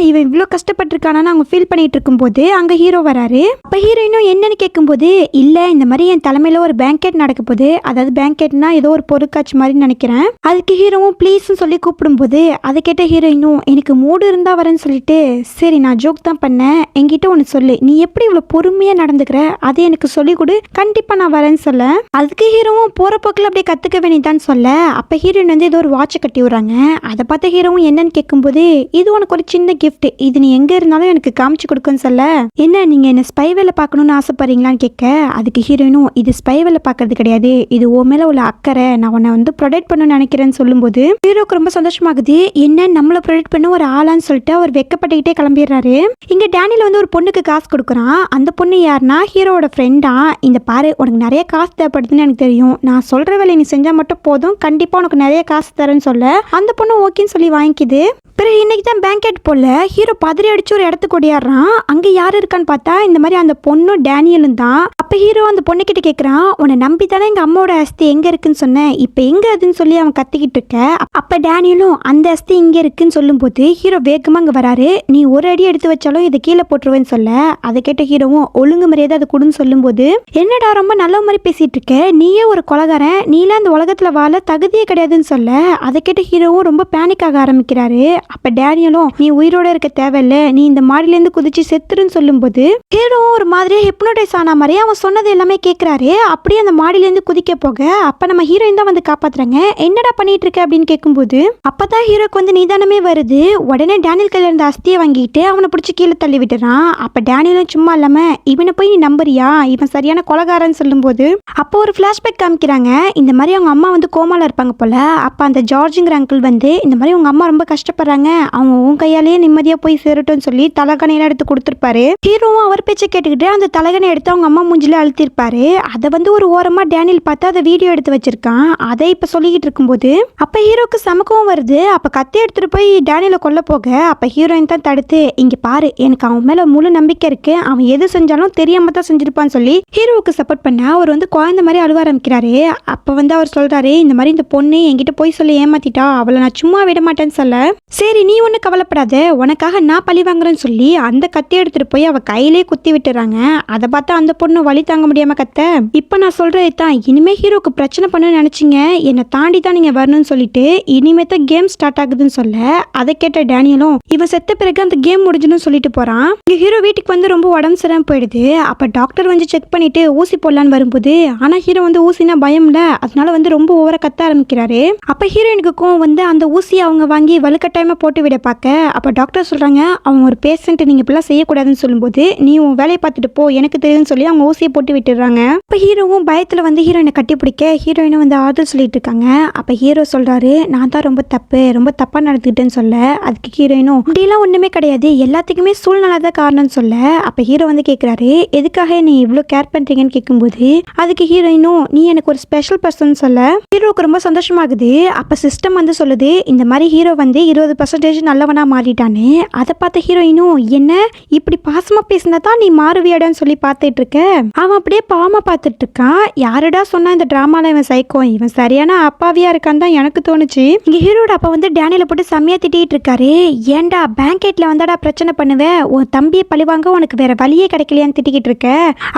இவன் இவ்வளோ கஷ்டப்பட்டிருக்கானு அவங்க ஃபீல் பண்ணிட்டு இருக்கும்போது அங்க ஹீரோ வராரு. அப்ப ஹீரோயினும் என்னன்னு கேட்கும்போது, இல்ல இந்த மாதிரி என் தலைமையில ஒரு பேங்கெட் நடக்க போகுது, அதாவது பேங்கெட்னா ஏதோ ஒரு பொருட்காட்சி மாதிரி நினைக்கிறேன். அதுக்கு ஹீரோவும் ப்ளீஸ்ன்னு சொல்லி கூப்பிடும்போது, அதை கேட்ட ஹீரோயினும், எனக்கு மூடு இருந்தா வரேன்னு சொல்லிட்டு, சரி நான் ஜோக் தான் பண்ணேன், என்கிட்ட ஒன்று சொல்லு, நீ எப்படி இவ்வளோ பொறுமையா நடந்துக்கிற, அதை எனக்கு சொல்லி கொடு, கண்டிப்பா நான் வரேன்னு சொல்ல. அதுக்கு ஹீரோவும் போற போக்கில் அப்படியே கத்துக்க வேண்டியதான்னு சொல்ல. அப்ப ஹீரோயின் வந்து ஏதோ ஒரு வாட்சை கட்டி விடுறாங்க. அதை பார்த்த ஹீரோவும் என்னன்னு கேட்கும்போது, இது உனக்கு ஒரு சின்ன கிஃப்ட், இது நீ எங்க இருந்தாலும் எனக்கு காமிச்சு கொடுக்குன்னு சொல்ல. என்ன நீங்க என்ன ஸ்பை வேலை பார்க்கணும்னு ஆசைப்படுறீங்களான்னு கேட்க, அதுக்கு ஹீரோயினும், இது ஸ்பை வேலை பார்க்கறது கிடையாது, இது ஓ மேல உள்ள அக்கறை, நான் உன்னை வந்து ப்ரொடெக்ட் பண்ணணும்னு நினைக்கிறேன்னு சொல்லும்போது ஹீரோக்கு ரொம்ப சந்தோஷமாகுது. என்ன நம்மள ப்ரொடெக்ட் பண்ண ஒரு ஆளான்னு சொல்லிட்டு அவர் வெக்கப்பட்டுக்கிட்டே கிளம்பிடுறாரு. இங்க டேனியல் வந்து ஒரு பொண்ணுக்கு காசு கொடுக்குறான். அந்த பொண்ணு யாருன்னா ஹீரோட ஃப்ரெண்டா. இந்த பாரு, உனக்கு நிறைய காசு தேவைப்படுதுன்னு எனக்கு தெரியும், நான் சொல்ற வேலை நீ செஞ்சா மட்டும் போதும், கண்டிப்பா உனக்கு நிறைய காசு தரேன்னு சொல்ல. அந்த பொண்ணு ஓகேன்னு சொல்லி வாங்கிக்குது. பிறகு இன்னைக்கு தான் பேங்கெட் போல ஹீரோ பதறி அடிச்சு ஒரு இடத்துக்கு ஓடியாடுறான். அங்க யாரு இருக்கான்னு பார்த்தா இந்த மாதிரி அந்த பொண்ணும் டேனியலும் தான். அப்ப ஹீரோ அந்த பொண்ணு கிட்ட கேட்கறான், உன்னை நம்பி தானே எங்க அம்மாவோட அஸ்தி எங்க இருக்குன்னு சொன்னேன், இப்ப எங்க அதுன்னு சொல்லி அவன் கத்திக்கிட்டு இருக்க. அப்ப டேனியலும் அந்த அஸ்தி இங்க இருக்குன்னு சொல்லும் போது ஹீரோ வேகமா அங்க வராரு. நீ ஒரு அடி எடுத்து வச்சாலும் இதை கீழே போட்டுருவேன்னு சொல்ல. அதை கேட்ட ஹீரோவும் ஒழுங்கு மரியாதை அதை கொடுன்னு சொல்லும் போது, என்னடா ரொம்ப நல்ல மாதிரி பேசிட்டு இருக்க, நீயே ஒரு கொலகாரன், நீலாம் அந்த உலகத்துல வாழ தகுதியே கிடையாதுன்னு சொல்ல. அதை கேட்ட ஹீரோவும் ரொம்ப பேனிக் ஆக ஆரம்பிக்கிறாரு. அப்ப டேனியலும், நீ உயிரோட இருக்க தேவையில்ல, நீ இந்த மாடியில இருந்து குதிச்சு செத்துருன்னு சொல்லும் போது ஹீரோவும் ஒரு மாதிரியே ஹிப்னோடைஸ் ஆன மாதிரி அவன் சொன்னது எல்லாமே கேட்கிறாரு. அப்படியே அந்த மாடியில இருந்து குதிக்க போக அப்ப நம்ம ஹீரோயின் தான் வந்து காப்பாத்துறாங்க. என்னடா பண்ணிட்டு இருக்க அப்படின்னு கேட்கும்போது அப்பதான் ஹீரோக்கு வந்து நிதானமே வருது. உடனே டேனியல் கையில இருந்த அஸ்தியை வாங்கிட்டு அவனை பிடிச்சி கீழே தள்ளி விட்டுறான். அப்ப டேனியலும் சும்மா இல்லாம, இவனை போய் நீ நம்புறியா, இவன் சரியான கொலகாரன்னு சொல்லும் போது அப்போ ஒரு பிளாஷ்பேக் காமிக்கிறாங்க. இந்த மாதிரி அவங்க அம்மா வந்து கோமால இருப்பாங்க போல. அப்ப அந்த ஜார்ஜுங்கிற அங்கிள் வந்து, இந்த மாதிரி உங்க அம்மா ரொம்ப கஷ்டப்படுறாங்க, அவங்க உன் கையாலேயே நிம்மதியா போய் சேரட்டும் சொல்லி தலகணையெல்லாம் எடுத்து கொடுத்துருப்பாரு. ஹீரோவும் அவர் பேச்சை கேட்டுக்கிட்டு அந்த தலகனை எடுத்து அவங்க அம்மா மூஞ்சில அழுத்திருப்பாரு. அதை வந்து ஒரு ஓரமா டேனியல் பார்த்து அதை வீடியோ எடுத்து வச்சிருக்கான். அதை இப்ப சொல்லிக்கிட்டு இருக்கும்போது அப்ப ஹீரோக்கு சமக்கவும் வருது. அப்ப கத்தி எடுத்துட்டு போய் டேனியலை கொல்ல போக அப்ப ஹீரோயின் தான் தடுத்து, இங்க பாரு, எனக்கு அவன் மேல முழு நம்பிக்கை இருக்கு, அவன் எது செஞ்சாலும் தெரியாம தான் செஞ்சிருப்பான்னு சொல்லி ஹீரோவுக்கு சப்போர்ட் பண்ண அவர் வந்து குழந்தை மாதிரி அழுவ ஆரம்பிக்கிறாரு. அப்ப வந்து அவர் சொல்றாரு, இந்த மாதிரி இந்த பொண்ணு என்கிட்ட போய் சொல்லி ஏமாத்திட்டா, அவளை நான் சும்மா விட மாட்டேன்னு சொல்ல. சரி நீ ஒன்றும் கவலைப்படாத, உனக்காக நான் பழி வாங்குறேன்னு சொல்லி அந்த கத்தி எடுத்துட்டு போய் அவ கையிலே குத்தி விட்டுறாங்க. அதை பார்த்தா அந்த பொண்ணு வலி தாங்க முடியாம கத்த, இப்போ நான் சொல்றது தான், இனிமே ஹீரோக்கு பிரச்சனை பண்ணணும்னு நினைச்சிங்க என்னை தாண்டி தான் நீங்க வரணும்னு சொல்லிட்டு இனிமே தான் கேம் ஸ்டார்ட் ஆகுதுன்னு சொல்ல, அதை கேட்ட டேனியலும் இவன் செத்த பிறகு அந்த கேம் முடிஞ்சுன்னு சொல்லிட்டு போறான். இங்க ஹீரோ வீட்டுக்கு வந்து ரொம்ப உடம்பு சரியாம போயிடுது. அப்ப டாக்டர் வந்து செக் பண்ணிட்டு ஊசி போடலான்னு வரும்போது, ஆனா ஹீரோ வந்து ஊசினா பயம் இல்ல, அதனால வந்து ரொம்ப ஓவரா கத்த ஆரம்பிக்கிறாரு. அப்ப ஹீரோயினுக்கு கோவம் வந்து அந்த ஊசியை அவங்க வாங்கி வலுக்கட்டாயமா போட்டு விட பார்க்க, அப்ப டாக்டர் சொல்றாங்க அவன் ஒரு பேஷண்ட், நீங்க இப்பெல்லாம் செய்யக்கூடாதுன்னு சொல்லும்போது நீ உன் வேலையை பார்த்துட்டு போ, எனக்கு தெரியுதுன்னு சொல்லி அவங்க ஊசியை போட்டு விட்டுறாங்க. அப்ப ஹீரோவும் பயத்துல வந்து ஹீரோயினை கட்டி பிடிக்க ஹீரோயினும் வந்து ஆறுதல் சொல்லிட்டு இருக்காங்க. அப்ப ஹீரோ சொல்றாரு நான் தான் ரொம்ப தப்பா நடந்துக்கிட்டேன்னு சொல்ல, அதுக்கு ஹீரோயினும் இப்படிலாம் ஒண்ணுமே கிடையாது, எல்லாத்துக்குமே சூழ்நிலை தான் காரணம்னு சொல்ல, அப்ப ஹீரோ வந்து கேட்கிறாரு எதுக்காக நீ இவ்வளவு கேர் பண்றீங்கன்னு கேட்கும்போது, அதுக்கு ஹீரோயினும் நீ எனக்கு ஒரு ஸ்பெஷல் பர்சன் சொல்ல ஹீரோக்கு ரொம்ப சந்தோஷமாகுது. அப்ப சிஸ்டம் வந்து சொல்லுது இந்த மாதிரி ஹீரோ வந்து 20% நல்லவனா மாறிட்டானு. அதை பார்த்த ஹீரோயினும் என்ன இப்படி பாசமா பேசினா தான் நீ மாறுவியாடான்னு சொல்லி பார்த்துட்டு இருக்க, அவன் அப்படியே பாவமா பார்த்துட்டு இருக்கான். யாருடா சொன்னா இந்த டிராமால இவன் சைக்கோ, இவன் சரியான அப்பாவியா இருக்கான்னு தான் எனக்கு தோணுச்சு. இங்க ஹீரோட அப்பா வந்து டேனியலை போட்டு செம்மையா திட்டிட்டு இருக்காரு. ஏன்டா பேங்கேட்ல வந்தாடா பிரச்சனை பண்ணுவேன், உன் தம்பியை பழிவாங்க உனக்கு வேற வழியே கிடைக்கலையான்னு திட்டிக்கிட்டு இருக்க.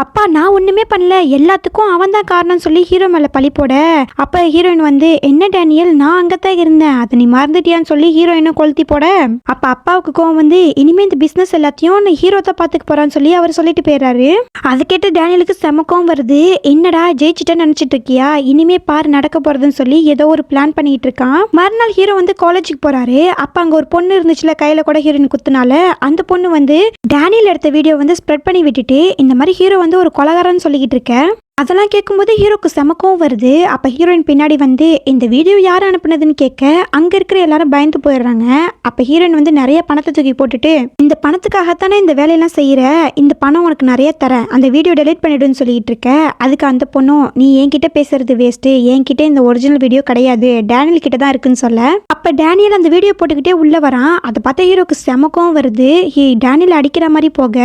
அப்பா நான் ஒண்ணுமே பண்ணல, எல்லாத்துக்கும் அவன் தான் காரணம் சொல்லி ஹீரோ மேல பழி போட, அப்ப ஹீரோயின் வந்து என்ன டேனியல் நான் அங்கத்தான் இருந்தேன், அதை நீ மறந்துட்டியான்னு சொல்லி ஹீரோயினும் கொளுத்தி போட, அப்ப அப்பாவுக்கு கோவம் வந்து இனிமே இந்த பிசினஸ் எல்லாத்தையும் நான் ஹீரோ தான் பாத்துக்க போறான்னு சொல்லி அவர் சொல்லிட்டு போயிடுறாரு. அதை கேட்டு டேனியலுக்கு செமக்கம் வருது. என்னடா ஜெயிச்சுட்டேன்னு நினைச்சிட்டு இருக்கியா, இனிமே பாரு நடக்க போறதுன்னு சொல்லி ஏதோ ஒரு பிளான் பண்ணிட்டு இருக்கான். மறுநாள் ஹீரோ வந்து காலேஜுக்கு போறாரு. அப்ப அங்க ஒரு பொண்ணு இருந்துச்சுல கையில கூட ஹீரோயின் குத்துனால, அந்த பொண்ணு வந்து டேனியல் எடுத்த வீடியோ வந்து ஸ்ப்ரெட் பண்ணி விட்டுட்டு இந்த மாதிரி ஹீரோ வந்து ஒரு கொலகாரன்னு சொல்லிக்கிட்டு இருக்க. அதெல்லாம் கேட்கும்போது ஹீரோக்கு செமக்கம் வருது. அப்போ ஹீரோயின் பின்னாடி வந்து இந்த வீடியோ யார் அனுப்புனதுன்னு கேட்க அங்கே இருக்கிற எல்லாரும் பயந்து போயிடுறாங்க. அப்போ ஹீரோயின் வந்து நிறைய பணத்தை தூக்கி போட்டுட்டு இந்த பணத்துக்காகத்தானே இந்த வேலையெல்லாம் செய்கிற, இந்த பணம் உனக்கு நிறைய தரேன், அந்த வீடியோ டெலிட் பண்ணிடுன்னு சொல்லிட்டு இருக்க. அதுக்கு அந்த பொண்ணும் நீ என்கிட்ட பேசுறது வேஸ்ட்டு, என்கிட்ட இந்த ஒரிஜினல் வீடியோ கிடையாது, டேனியல் கிட்ட தான் இருக்குன்னு சொல்ல, அப்போ டேனியல் அந்த வீடியோ போட்டுக்கிட்டே உள்ள வரான். அதை பார்த்தா ஹீரோக்கு செமக்கம் வருது. டேனியல் அடிக்கிற மாதிரி போக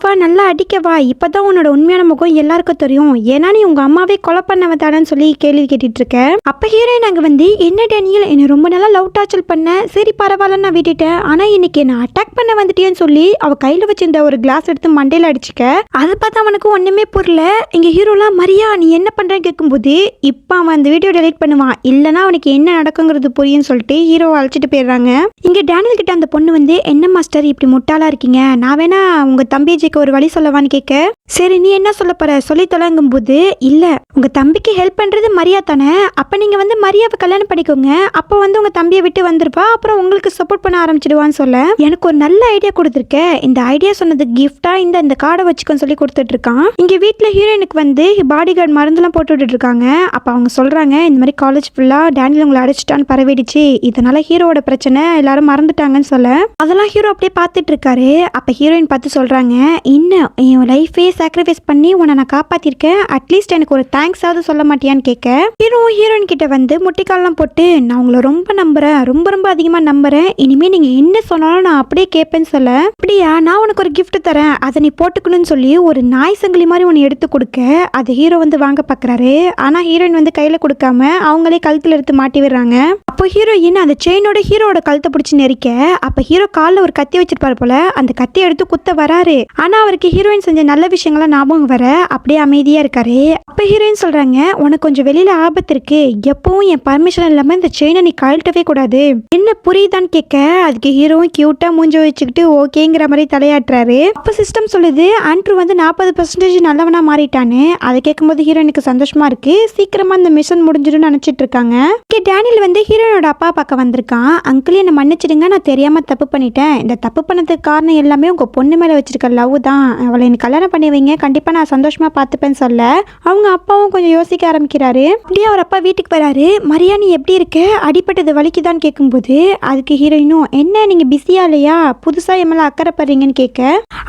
வா நல்லா அடிக்க வா, இப்போதான் உன்னோட உண்மையான முகம் எல்லாருக்கும் தெரியும், ஏன்னா நீ உங்க அம்மாவே கொலை பண்ணவதானு சொல்லி கேள்வி கேட்டுட்டு இருக்க. அப்ப ஹீரோயின் அங்க வந்து என்ன டேனியல் என்ன ரொம்ப நாளா லவ் டார்ச்சர் பண்ண, சரி பரவாயில்ல நான் விட்டுட்டேன், ஆனா இன்னைக்கு என்ன அட்டாக் பண்ண வந்துட்டேன்னு சொல்லி அவ கையில வச்சிருந்த ஒரு கிளாஸ் எடுத்து மண்டையில அடிச்சுக்க. அதை பார்த்து அவனுக்கு ஒண்ணுமே புரியல. இங்க ஹீரோலாம் மரியா நீ என்ன பண்றேன்னு கேட்கும்போது இப்ப அவன் அந்த வீடியோ டெலிட் பண்ணுவான், இல்லனா அவனுக்கு என்ன நடக்குங்கிறது புரியும் சொல்லிட்டு ஹீரோவை அழைச்சிட்டு போயிடுறாங்க. இங்க டேனியல் கிட்ட அந்த பொண்ணு வந்து என்ன மாஸ்டர் இப்படி முட்டாளா இருக்கீங்க, நான் வேணா உங்க தம்பிஜிக்கு ஒரு வழி சொல்லவான்னு கேட்க, சரி நீ என்ன சொல்ல போற சொல்லி தொலைங்கும் போது, இல்ல உங்க தம்பிக்கு ஹெல்ப் பண்றது மரியா தானே, அப்ப நீங்க வந்து மரியாவை கல்யாணம் பண்ணிக்கோங்க, அப்ப வந்து உங்க தம்பியை விட்டு வந்திருப்பா, அப்புறம் உங்களுக்கு சப்போர்ட் பண்ண ஆரம்பிச்சிடுவான்னு சொல்ல, எனக்கு ஒரு நல்ல ஐடியா கொடுத்துருக்க, இந்த ஐடியா சொன்னது கிஃப்டா இந்த கார்டை வச்சுக்கோன்னு சொல்லி கொடுத்துட்டு இருக்கான். இங்க வீட்டுல ஹீரோயினுக்கு வந்து பாடி கார்டு மருந்துலாம் போட்டு விட்டுட்டு இருக்காங்க. அப்ப அவங்க சொல்றாங்க இந்த மாதிரி காலேஜ் ஃபுல்லா டேனியல் உங்களை அடிச்சுட்டான்னு பரவிடுச்சு, இதனால ஹீரோட பிரச்சனை எல்லாரும் மறந்துட்டாங்கன்னு சொல்ல, அதெல்லாம் ஹீரோ அப்படியே பார்த்துட்டு இருக்காரு. அப்ப ஹீரோயின் பார்த்து சொல்றாங்க இன்னும் என் லைஃபே சாக்ரிஃபைஸ் பண்ணி உன்னை நான் காப்பாத்திருக்கேன், அட்லீஸ்ட் எனக்கு ஒரு தேங்க்ஸாவது சொல்ல மாட்டியான்னு கேட்க, ஹீரோயின் கிட்ட வந்து முட்டிக்கால்லாம் போட்டு நான் உங்களை ரொம்ப நம்புறேன், ரொம்ப ரொம்ப அதிகமா நம்புறேன், இனிமே நீங்க என்ன சொன்னாலும் நான் அப்படியே கேட்பேன்னு சொல்ல, அப்படியா நான் உனக்கு ஒரு கிஃப்ட் தரேன், அதை நீ போட்டுக்கணும்னு சொல்லி ஒரு நாய் சங்கிலி மாதிரி உன்னை எடுத்து கொடுக்க, அது ஹீரோ வந்து வாங்க பாக்குறாரு. ஆனா ஹீரோயின் வந்து கையில கொடுக்காம அவங்களே கழுத்துல எடுத்து மாட்டி விடுறாங்க. அப்போ ஹீரோயின் அந்த செயினோட ஹீரோட கழுத்தை பிடிச்சி நெரிக்க, அப்ப ஹீரோ காலில் ஒரு கத்தி வச்சிருப்பாரு போல, அந்த கத்தியை எடுத்து குத்த வராரு. ஆனா அவருக்கு ஹீரோயின் செஞ்ச நல்ல விஷயங்கள்லாம் ஞாபகம் வர அப்படியே அமைதியா இருக்காரு. அப்ப ஹீரோயின் சொல்றாங்க உனக்கு கொஞ்சம் வெளியில ஆபத்து இருக்கு, எப்பவும் என் பர்மிஷன் இல்லாம இந்த செயினை நீ கழட்டவே கூடாது, என்ன புரியுதான்னு கேட்க, அதுக்கு ஹீரோவும் கியூட்டா மூஞ்ச வச்சுக்கிட்டு ஓகேங்கிற மாதிரி தலையாட்டுறாரு. அப்ப சிஸ்டம் சொல்லுது ஆண்ட்ரூ வந்து 40% நல்லவனா மாறிட்டான்னு. அதை கேட்கும்போது ஹீரோயினுக்கு சந்தோஷமா இருக்கு, சீக்கிரமா இந்த மிஷன் முடிஞ்சிடும் நினைச்சிட்டு இருக்காங்க. டேனியல் வந்து ஹீரோயினோட அப்பா பார்க்க வந்திருக்கான். அங்கிள் என்ன மன்னிச்சிடுங்க, நான் தெரியாம தப்பு பண்ணிட்டேன், இந்த தப்பு பண்ணதுக்கு காரணம் எல்லாமே உங்க பொண்ணு மேல வச்சிருக்க லவ் தான், அவளை எனக்கு கல்யாணம் பண்ணி வைங்க, கண்டிப்பா நான் சந்தோஷமா பார்த்துப்பேன்னு சொல்ல, அவங்க அப்பாவும் கொஞ்சம் யோசிக்க ஆரம்பிக்கிறாரு. அப்படியே அவர் அப்பா வீட்டுக்கு வராரு. மரியா நீ எப்படி இருக்க, அடிப்பட்டது வலிக்குதான்னு கேட்கும்போது, அதுக்கு ஹீரோயினும் என்ன நீங்க பிஸியா இல்லையா, புதுசா எம்எல்ஏ அக்கறைப்படுறீங்கன்னு கேட்க,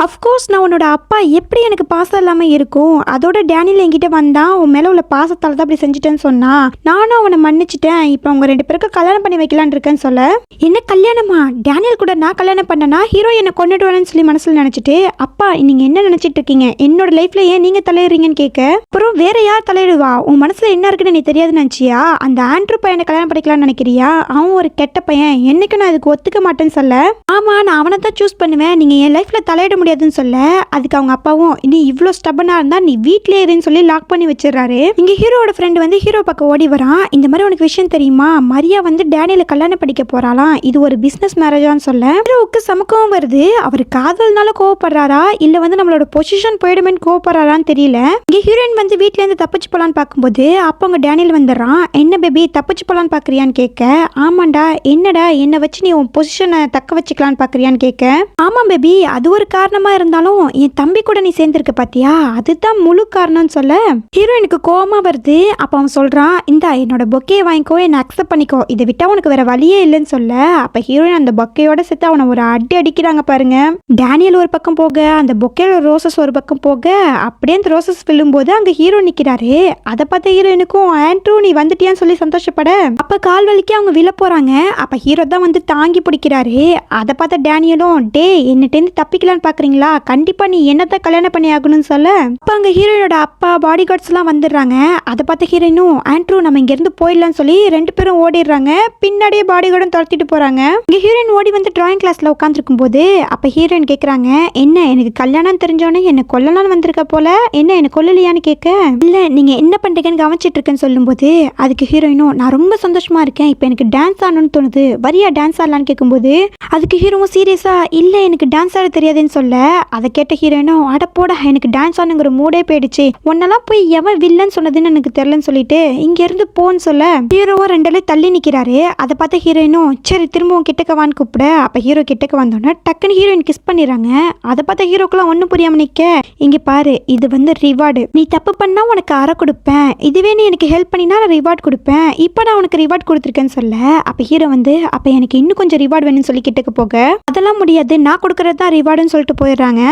அஃப்கோர்ஸ் நான் உன்னோட அப்பா எப்படி எனக்கு பாசம் இல்லாம இருக்கும், அதோட டேனியல் என்கிட்ட வந்தான், உன் மேல உள்ள பாசத்தால தான் அப்படி செஞ்சுட்டேன்னு சொன்னா, நானும் அவனை மன்னிச்சிட்டேன், இப்போ அவங்க 2 பேருக்கு கல்யாணம் பண்ணி வைக்கலான்னு இருக்கேன்னு சொல்ல, என்ன கல்யாணமா, டேனியல் கூட நான் கல்யாணம் பண்ணனா ஹீரோ என்னை கொண்டுடுவானு சொல்லி மனசுல நினைச்சிட்டு, அப்பா நீங்க என்ன நினைச்சிட்டு இருக்கீங்க, என்னோட லைஃப்ல ஏன் நீங்க தலையிறீங்கன்னு கேட்க, அப்புறம் வேற யார் தலையிடுவா? உன் மனசுல என்ன இருக்குன்னு நீ தெரியாதுன்னு நினைச்சியா? அந்த ஆண்ட்ரூ பையனை கல்யாணம் பண்ணிக்கலாம்னு நினைக்கிறியா? அவன் ஒரு கெட்ட பையன், என்னைக்கு நான் அதுக்கு ஒத்துக்க மாட்டேன்னு சொல்ல. ஆமா, நான் அவனை தான் சூஸ் பண்ணுவேன், நீங்க என் லைஃப்ல தலையிட முடியாதுன்னு சொல்ல. அதுக்கு அவங்க அப்பாவும் நீ இவ்வளோ ஸ்டபனா இருந்தா நீ வீட்லயே இருன்னு சொல்லி லாக் பண்ணி வச்சிடறாரு. இங்க ஹீரோட ஃப்ரெண்டு வந்து ஹீரோ பக்கம் ஓடி வரான். இந்த மாதிரி உனக்கு விஷயம் தெரியுமா, மரியா வந்து டேனியலை கல்யாணம் படிக்க போறாளாம், இது ஒரு பிசினஸ் மேரேஜான்னு சொல்ல ஹீரோவுக்கு சமக்கவும் வருது. அவர் காதல்னால கோவப்படுறாரா இல்ல வந்து நம்மளோட பொசிஷன் போயிடுமே கோவப்படுறாரான்னு தெரியல. இங்க ஹீரோயின் வந்து வீட்ல இருந்து தப்பிச்சு போலான்னு பார்க்கும்போது அப்போ அங்க டேனியல் வந்துடுறான். என்ன பேபி தப்பிச்சு போலான்னு பாக்குறியான்னு கேட்க, ஆமாண்டா என்னடா என்ன வச்சு நீ உன் பொசிஷனை தக்க வச்சுக்கலான்னு பாக்குறியான்னு கேட்க, ஆமா பேபி அது ஒரு காரணமா இருந்தாலும் என் தம்பி கூட நீ சேர்ந்திருக்க பாத்தியா, அதுதான் முழு காரணம்னு சொல்ல ஹீரோயினுக்கு கோவமா வருது. அப்ப அவன் சொல்றான், இந்த என்னோட பொக்கையை வாங்கிக்கோ, என்ன அக்செப்ட் பண்ணிக்கோ, இதை விட்டா உனக்கு வேற வழியே இல்லைன்னு சொல்ல அப்ப ஹீரோயின் அந்த பொக்கையோட சேர்த்து அவனை ஒரு அடி அடிக்கிறாங்க பாருங்க. டேனியல் ஒரு பக்கம் போக அந்த பொக்கையோட ரோசஸ் ஒரு பக்கம் போக அப்படியே அந்த ரோசஸ் விழும்போது அங்க ஹீரோ நிக்கிறாரு. அதை பார்த்த ஹீரோயினுக்கும் ஆண்ட்ரூ நீ வந்துட்டியான்னு சொல்லி சந்தோஷப்பட அப்ப கால் வலிக்கு அவங்க விழ போறாங்க. அப்ப ஹீரோ தான் வந்து தாங்கி பிடிக்கிறாரு. அதை பார்த்த டேனியலும் டே என்னட்டேந்து தப்பிக்கலான்னு பாக்குறீங்களா, கண்டிப்பா நீ என்னதான் கல்யாணம் பண்ணி ஆகணும்னு சொல்ல அப்ப அங்க ஹீரோயோட அப்பா பாடி கார்ட்ஸ் எல்லாம் வந்துடுறாங்க. அதை பார்த்த ஹீரோயினும் ஆண்ட்ரூ நம்ம இங்க இருந்து போயிடலாம்னு சொல்லி ரெண்டு பேரும் ஓடிடுறாங்க. பின்னாடியே பாடி கார்டும் துரத்திட்டு போறாங்க. இங்க ஹீரோயின் ஓடி வந்து டிராயிங் கிளாஸ்ல உட்காந்துருக்கும் போது அப்ப ஹீரோயின் கேக்குறாங்க, என்ன எனக்கு கல்யாணம் தெரிஞ்சோன்னே என்ன கொல்லலான்னு வந்திருக்க போல, என்ன என்ன கொல்லலையான்னு கேட்க, இல்ல நீங்க என்ன பண்றீங்கன்னு கவனிச்சிட்டு இருக்கேன்னு சொல்லும்போது அதுக்கு ஹீரோயினும் நான் ரொம்ப சந்தோஷமா இருக்கேன், இப்போ எனக்கு டான்ஸ் ஆடணும்னு தோணுது, வரியா டான்ஸ் ஆடலான்னு கேட்கும்போது அதுக்கு ஹீரோவும் சீரியஸா இல்ல எனக்கு டான்ஸ் ஆட தெரியாதுன்னு சொல்ல அதை கேட்ட ஹீரோயினும் அட போட எனக்கு டான்ஸ் ஆடணுங்கிற மூடே போயிடுச்சு, உன்னெல்லாம் போய் எவன் வில்லன்னு சொன்னதுன்னு எனக்கு தெரியலன்னு சொல்லிட்டு இங்க இருந்து போன்னு சொல்ல ஹீரோவும் ரெண்டலே தள்ளி நிக்கிறாரு. அதை பார்த்த ஹீரோயினும் சரி திரும்பவும் கிட்டக்க வான்னு கூப்பிட அப்ப ஹீரோ கிட்டக்க வந்தோன்னா டக்குன்னு ஹீரோயின் கிஸ் பண்ணிடுறாங்க. அதை பார்த்த ஹீரோக்கெல்லாம் ஒன்றும் புரியாம நிக்க, இங்க பாரு இது வந்து ரிவார்டு, நீ தப்பு பண்ணா உனக்கு அறை கொடுப்பேன், இதுவே நீ எனக்கு ஹெல்ப் பண்ணினா நான் ரிவார்ட் கொடுப்பேன், இப்போ நான் உனக்கு ரிவார்ட் கொடுத்துருக்கேன்னு சொல்ல அப்ப ஹீரோ வந்து அப்ப எனக்கு இன்னும் கொஞ்சம் ரிவார்ட் வேணும்னு சொல்லி கிட்டக்க போக அதெல்லாம் முடியாது நான் கொடுக்கறது தான் ரிவார்டுன்னு சொல்லிட்டு போயிடுறாங்க.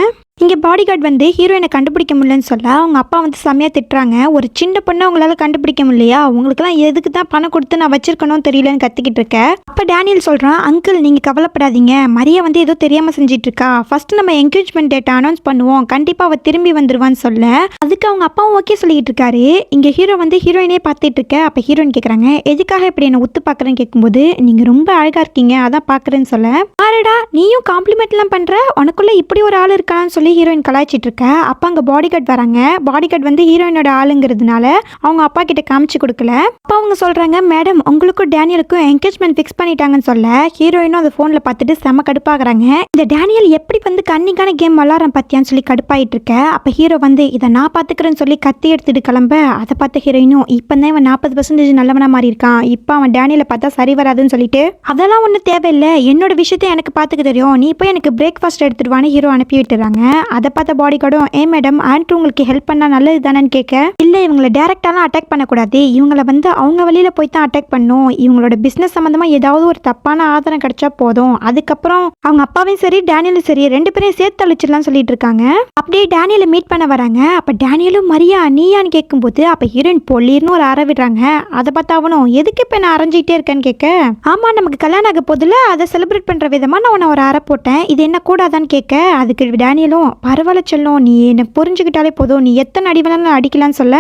இங்கே பாடி கார்டு வந்து ஹீரோயினை கண்டுபிடிக்க முடியலன்னு சொல்ல அவங்க அப்பா வந்து செம்மையாக திட்டுறாங்க. ஒரு சின்ன பொண்ணை அவங்களால கண்டுபிடிக்க முடியலையா, உங்களுக்குலாம் எதுக்கு தான் பணம் கொடுத்து நான் வச்சிருக்கணும் தெரியலன்னு கத்திக்கிட்டு இருக்கேன். அப்போ டேனியல் சொல்கிறான், அங்கிள் நீங்கள் கவலைப்படாதீங்க, மரியா வந்து ஏதோ தெரியாமல் செஞ்சிட்டு இருக்கா, ஃபர்ஸ்ட் நம்ம என்கேஜ்மெண்ட் டேட்டை அனௌன்ஸ் பண்ணுவோம், கண்டிப்பாக அவள் திரும்பி வந்துருவான்னு சொல்ல அதுக்கு அவங்க அப்பாவும் ஓகே சொல்லிட்டு இருக்காரு. இங்கே ஹீரோ வந்து ஹீரோயினே பார்த்துட்டு இருக்க. அப்போ ஹீரோயின் கேட்குறாங்க, எதுக்காக இப்படி என்னை ஒத்து பார்க்குறேன்னு கேட்கும்போது நீங்கள் ரொம்ப அழகாக இருக்கீங்க அதான் பார்க்குறேன்னு சொல்ல, ஆரடா நீயும் காம்ப்ளிமெண்ட்லாம் பண்ணுற, உனக்குள்ளே இப்படி ஒரு ஆள் இருக்கான்னு சொல்லி ஹீரோயின் கலாய்ச்சிட்டு இருக்க. அப்ப அங்க பாடி கார்டு வராங்க. பாடி கார்டு வந்து ஹீரோயினோட ஆளுங்கிறதுனால அவங்க அப்பா கிட்ட காமிச்சு கொடுக்கல. அப்ப அவங்க சொல்றாங்க, மேடம் உங்களுக்கும் டேனியலுக்கும் என்கேஜ்மெண்ட் ஃபிக்ஸ் பண்ணிட்டாங்கன்னு சொல்ல ஹீரோயினும் அந்த போன்ல பார்த்துட்டு செம கடுப்பாகிறாங்க. இந்த டேனியல் எப்படி வந்து கன்னிக்கான கேம் விளாட்றான் பத்தியான்னு சொல்லி கடுப்பாயிட்டு இருக்க. அப்ப ஹீரோ வந்து இதை நான் பாத்துக்கிறேன்னு சொல்லி கத்தி எடுத்துட்டு கிளம்ப அதை பார்த்த ஹீரோயினும் இப்பதான் இவன் 40% நல்லவனா மாறி இருக்கான், இப்ப அவன் டேனியலை பார்த்தா சரி வராதுன்னு சொல்லிட்டு அதெல்லாம் ஒன்றும் தேவையில்லை, என்னோட விஷயத்த எனக்கு பார்த்துக்க தெரியும், நீ போய் எனக்கு பிரேக்ஃபாஸ்ட் எடுத்துடுவான்னு ஹீரோ அனுப்பி விட்டுறாங்க. அதை பார்த்த பாடி கார்டும் மேடம் ஆண்ட்ரூ உங்களுக்கு ஹெல்ப் பண்ணா நல்லது தானேன்னு கேட்க, இல்ல இவங்களை டைரக்டாலாம் அட்டாக் பண்ணக்கூடாது, இவங்களை வந்து அவங்க வழியில போய் தான் அட்டாக் பண்ணும், இவங்களோட பிசினஸ் சம்பந்தமா ஏதாவது ஒரு தப்பான ஆதாரம் கிடைச்சா போதும், அதுக்கப்புறம் அவங்க அப்பாவையும் சரி டேனியலும் சரி ரெண்டு பேரையும் சேர்த்து அழிச்சிடலாம் சொல்லிட்டு இருக்காங்க. அப்படியே டேனியலை மீட் பண்ண வராங்க. அப்ப டேனியலும் மரியா நீயான்னு கேட்கும்போது அப்ப ஹீரோயின் பொல்லிர்னு ஒரு அறை விடுறாங்க. அதை பார்த்து அவனும் எதுக்கு இப்ப நான் அரைஞ்சிட்டே இருக்கேன்னு கேட்க, ஆமா நமக்கு கல்யாணம் ஆக போதில்ல அதை செலிப்ரேட் பண்ற விதமா நான் உன்னை ஒரு அறை போட்டேன், இது என்ன கூடாதான்னு கேட்க அதுக்கு டேனியலும் பரவாயில்ல செல்லும் நீ என்ன புரிஞ்சுக்கிட்டாலே போதும், நீ எத்தனை அடி வேணாலும் அடிக்கலான்னு சொல்ல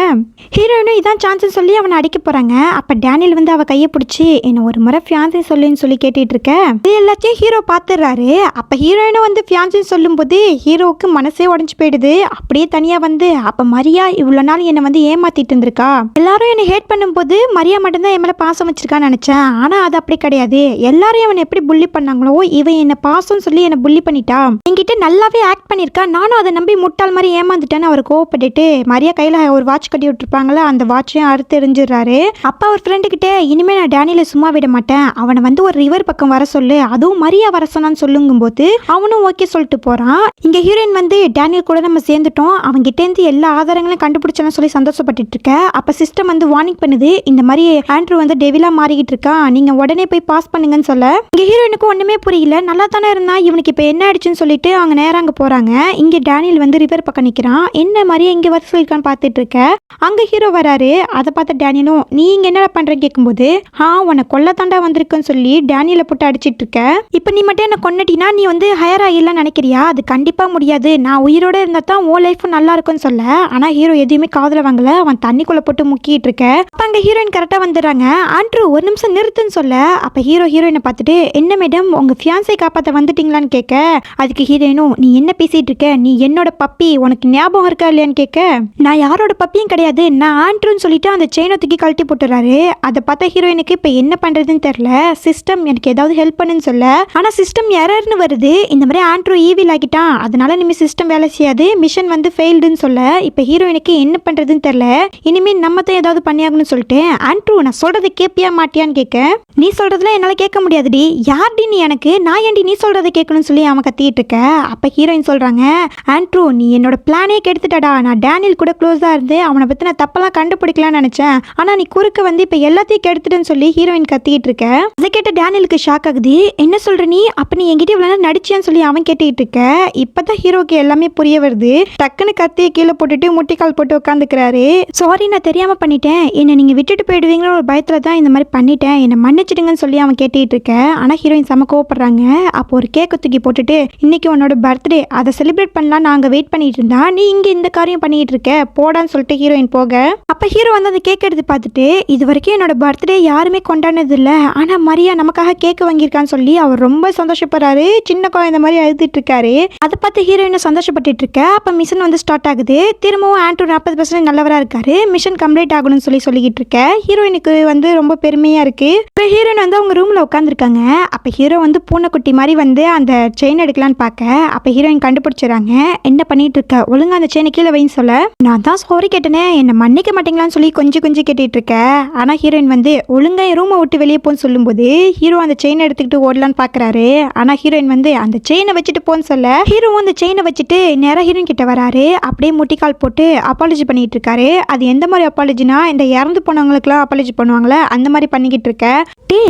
ஹீரோயினும் இதான் சான்ஸ்னு சொல்லி அவனை அடிக்க போறாங்க. அப்ப டேனியல் வந்து அவ கையை பிடிச்சி என்ன ஒரு முறை ஃபியான்சி சொல்லுன்னு சொல்லி கேட்டுட்டு இருக்க. இது எல்லாத்தையும் ஹீரோ பாத்துறாரு. அப்ப ஹீரோயினும் வந்து ஃபியான்சி சொல்லும் போது ஹீரோவுக்கு மனசே உடஞ்சு போயிடுது. அப்படியே தனியா வந்து அப்ப மரியா இவ்வளவு நாள் என்னை வந்து ஏமாத்திட்டு இருந்திருக்கா, எல்லாரும் என்னை ஹேட் பண்ணும் போது மரியா மட்டும்தான் என் மேல பாசம் வச்சிருக்கான்னு நினைச்சேன், ஆனா அது அப்படி கிடையாது, எல்லாரும் அவன் எப்படி புள்ளி பண்ணாங்களோ இவன் என்ன பாசம் சொல்லி என்ன புள்ளி பண்ணிட்டா, என்கிட்ட நல்லாவே ஆக்ட் பண்ணிருக்கா, நானும் அதை நம்பி முட்டாள் மாதிரி ஏமாந்துட்டேன்னு அவர் கோவப்பட்டுட்டு மரியா கையில ஒரு வாட்ச் கட்டி விட்டுருப்பாங்களா அந்த வாட்சையும் அறுத்து எரிஞ்சிடுறாரு. அப்பா ஒரு ஃப்ரெண்டு கிட்ட இனிமே நான் டேனியலை சும்மா விட மாட்டேன், அவனை வந்து ஒரு ரிவர் பக்கம் வர சொல்லு, அதுவும் மரியா வர சொன்னான்னு சொல்லுங்கும் போது அவனும் ஓகே சொல்லிட்டு போறான். இங்க ஹீரோயின் வந்து டேனியல் கூட நம்ம சேர்ந்துட்டோம், அவங்க கிட்ட இருந்து எல்லா ஆதாரங்களையும் கண்டுபிடிச்சோன்னு சொல்லி சந்தோஷப்பட்டு இருக்க. அப்ப சிஸ்டம் வந்து வார்னிங் பண்ணுது, இந்த மாதிரி ஆண்ட்ரூ வந்து டெவிலா மாறிக்கிட்டு இருக்கான், நீங்க உடனே போய் பாஸ் பண்ணுங்கன்னு சொல்ல இங்க ஹீரோயினுக்கு ஒண்ணுமே புரியல, நல்லா தானே இருந்தா இவனுக்கு இப்ப என்ன ஆயிடுச்சுன்னு சொல்லிட்டு அவங்க நேரம் அங்க போறாங்க. இங்க டேனியல் வந்து ரிவர் பக்கம் நிக்கிறான். என்ன மாதிரியே இங்க வர சொல்லிருக்கான்னு பார்த்துட்டு இருக்க. அங்க ஹீரோ வராரு. அதை பார்த்த டேனியலும் நீ இங்க என்ன பண்றேன்னு கேட்கும்போது உன்னை கொல்ல தாண்டா வந்திருக்குன்னு சொல்லி டேனியலை போட்டு அடிச்சிட்டு இருக்க. இப்ப நீ மட்டும் என்ன கொன்னட்டினா நீ வந்து ஹையர் ஆகிடலாம் நினைக்கிறியா? அது கண்டிப்பா முடியாது. நான் உயிரோட இருந்தா தான் உன் லைஃப் நல்லா இருக்கும்னு சொல்ல. ஆனா ஹீரோ எதுவுமே காதுல வாங்கல. அவன் தண்ணிக்குள்ள போட்டு முக்கிட்டு இருக்க. அப்ப அங்க ஹீரோயின் கரெக்டா வந்துடுறாங்க. ஆண்ட்ரூ ஒரு நிமிஷம் நிறுத்துன்னு சொல்ல. அப்ப ஹீரோயினை பார்த்துட்டு என்ன மேடம் உங்க ஃபியான்சை காப்பாத்த வந்துட்டீங்களான்னு கேட்க. அதுக்கு ஹீரோயினும் நீ என்ன பேசிட்டு இருக்க? நீ என்னோட பப்பி, உனக்கு ஞாபகம் இருக்கா இல்லையான்னு கேட்க. நான் யாரோட பப்பியும் கிடையாது, நான் ஆண்ட்ரூன்னு சொல்லிட்டு அந்த செயினை தூக்கி கழட்டி போட்டுறாரு. அதை பார்த்தா ஹீரோயினுக்கு இப்ப என்ன பண்றதுன்னு தெரியல. சிஸ்டம் எனக்கு ஏதாவது ஹெல்ப் பண்ணுன்னு சொல்ல. ஆனா சிஸ்டம் எரர்னு வருது. இந்த மாதிரி ஆண்ட்ரூ ஈவில் ஆகிட்டான், அதனால இனிமே சிஸ்டம் வேலை செய்யாது, மிஷன் வந்து ஃபெயில்டுன்னு சொல்ல. இப்ப ஹீரோயினுக்கு என்ன பண்றதுன்னு தெரியல. இனிமே நம்ம தான் ஏதாவது பண்ணியாகணும்னு சொல்லிட்டு ஆண்ட்ரூ நான் சொல்றதை கேப்பியா மாட்டியான்னு கேட்க. நீ சொல்றதுல என்னால கேட்க முடியாதுடி, யார்டி நீ எனக்கு, நான் ஏன்டி நீ சொல்றதை கேட்கணும்னு சொல்லி அவன் கத்திட்டு இருக்க. அப்ப ஹீரோயின் சொல்றாங்க ஆண்ட்ரூ நீ என்னோட பிளானே கெடுத்துட்டடா. நான் டேனியல் கூட க்ளோஸா இருந்து அவனை பத்தி நான் தப்பெல்லாம் கண்டுபிடிக்கலாம்னு நினைச்சேன். ஆனா நீ குறுக்க வந்து இப்ப எல்லாத்தையும் கெடுத்துட்டுன்னு சொல்லி ஹீரோயின் கத்திட்டு இருக்க. அதை கேட்ட டேனியலுக்கு ஷாக் ஆகுது. என்ன சொல்ற நீ? அப்ப நீ என்கிட்ட இவ்வளவு நடிச்சியான்னு சொல்லி அவன் கேட்டுக்கிட்டு இருக்க. இப்பதான் ஹீரோக்கு எல்லாமே புரிய வருது. டக்குன்னு கத்தியை கீழே போட்டுட்டு முட்டிக்கால் போட்டு உட்காந்துக்கிறாரு. சாரி நான் தெரியாம பண்ணிட்டேன், என்ன நீங்க விட்டுட்டு போயிடுவீங்களோ ஒரு பயத்துல தான் இந்த மாதிரி பண்ணிட்டேன், என்ன மன்னிச்சிடுங்கன்னு சொல்லி அவன் கேட்டுட்டு இருக்க. ஆனா ஹீரோயின் செம கோவப்படுறாங்க. அப்போ ஒரு கேக்க தூக்கி போட்டுட்டு இன்னைக்கு உன்னோட பர்த்டே, அதை செலிப்ரேட் பண்ணலாம் நாங்க வெயிட் பண்ணிட்டு இருந்தா நீ இங்க இந்த காரியம் பண்ணிட்டு இருக்க போடான்னு சொல்லிட்டு ஹீரோயின் போக. அப்ப ஹீரோ வந்து அந்த கேக் எடுத்து பார்த்துட்டு இது வரைக்கும் என்னோட பர்த்டே யாருமே கொண்டாடினது இல்ல, ஆனா மரியா நமக்காக கேக் வாங்கியிருக்கான்னு சொல்லி அவர் ரொம்ப சந்தோஷப்படுறாரு. சின்ன குழந்தை மாதிரி அழுதுட்டு இருக்காரு. அதை பார்த்து ஹீரோயின் சந்தோஷப்பட்டு இருக்க. அப்ப மிஷன் வந்து ஸ்டார்ட் ஆகுது. திரும்பவும் ஆண்ட்ரூ 40% நல்லவரா இருக்காரு, மிஷன் கம்ப்ளீட் ஆகணும்னு சொல்லிக்கிட்டு இருக்க. ஹீரோயினுக்கு வந்து ரொம்ப பெருமையா இருக்கு. இப்ப ஹீரோயின் வந்து அவங்க ரூம்ல உட்காந்துருக்காங்க. அப்ப ஹீரோ வந்து பூனைக்குட்டி மாதிரி வந்து அந்த செயின் எடுக்கலான்னு பார்க்க. அப்ப ஹீரோயின் கண்டுபிடிச்சிடறாங்க. என்ன பண்ணிட்டு இருக்க, ஒழுங்கா அந்த செயினை கீழே வைன்னு சொல்ல. நான் தான் சாரி கேட்டேனே, என்ன மன்னிக்க மாட்டீங்களான்னு சொல்லி கொஞ்சம் கேட்டுட்டு இருக்க. ஆனா ஹீரோயின் வந்து ஒழுங்கா ரூமை விட்டு வெளியே போன்னு சொல்லும்போது ஹீரோ அந்த செயினை எடுத்துக்கிட்டு ஓடலான்னு பாக்குறாரு. ஆனா ஹீரோயின் வந்து அந்த செயினை வச்சுட்டு போன்னு சொல்ல. ஹீரோவும் அந்த செயினை வச்சுட்டு நேரா ஹீரோயின் கிட்ட வராரு. அப்படியே முட்டிக்கால் போட்டு அப்பாலஜி பண்ணிட்டு இருக்காரு. அது எந்த மாதிரி அப்பாலஜினா இந்த இறந்து போனவங்களுக்குலாம் அப்பாலஜி பண்ணுவாங்களே அந்த மாதிரி பண்ணிக்கிட்டு இருக்க.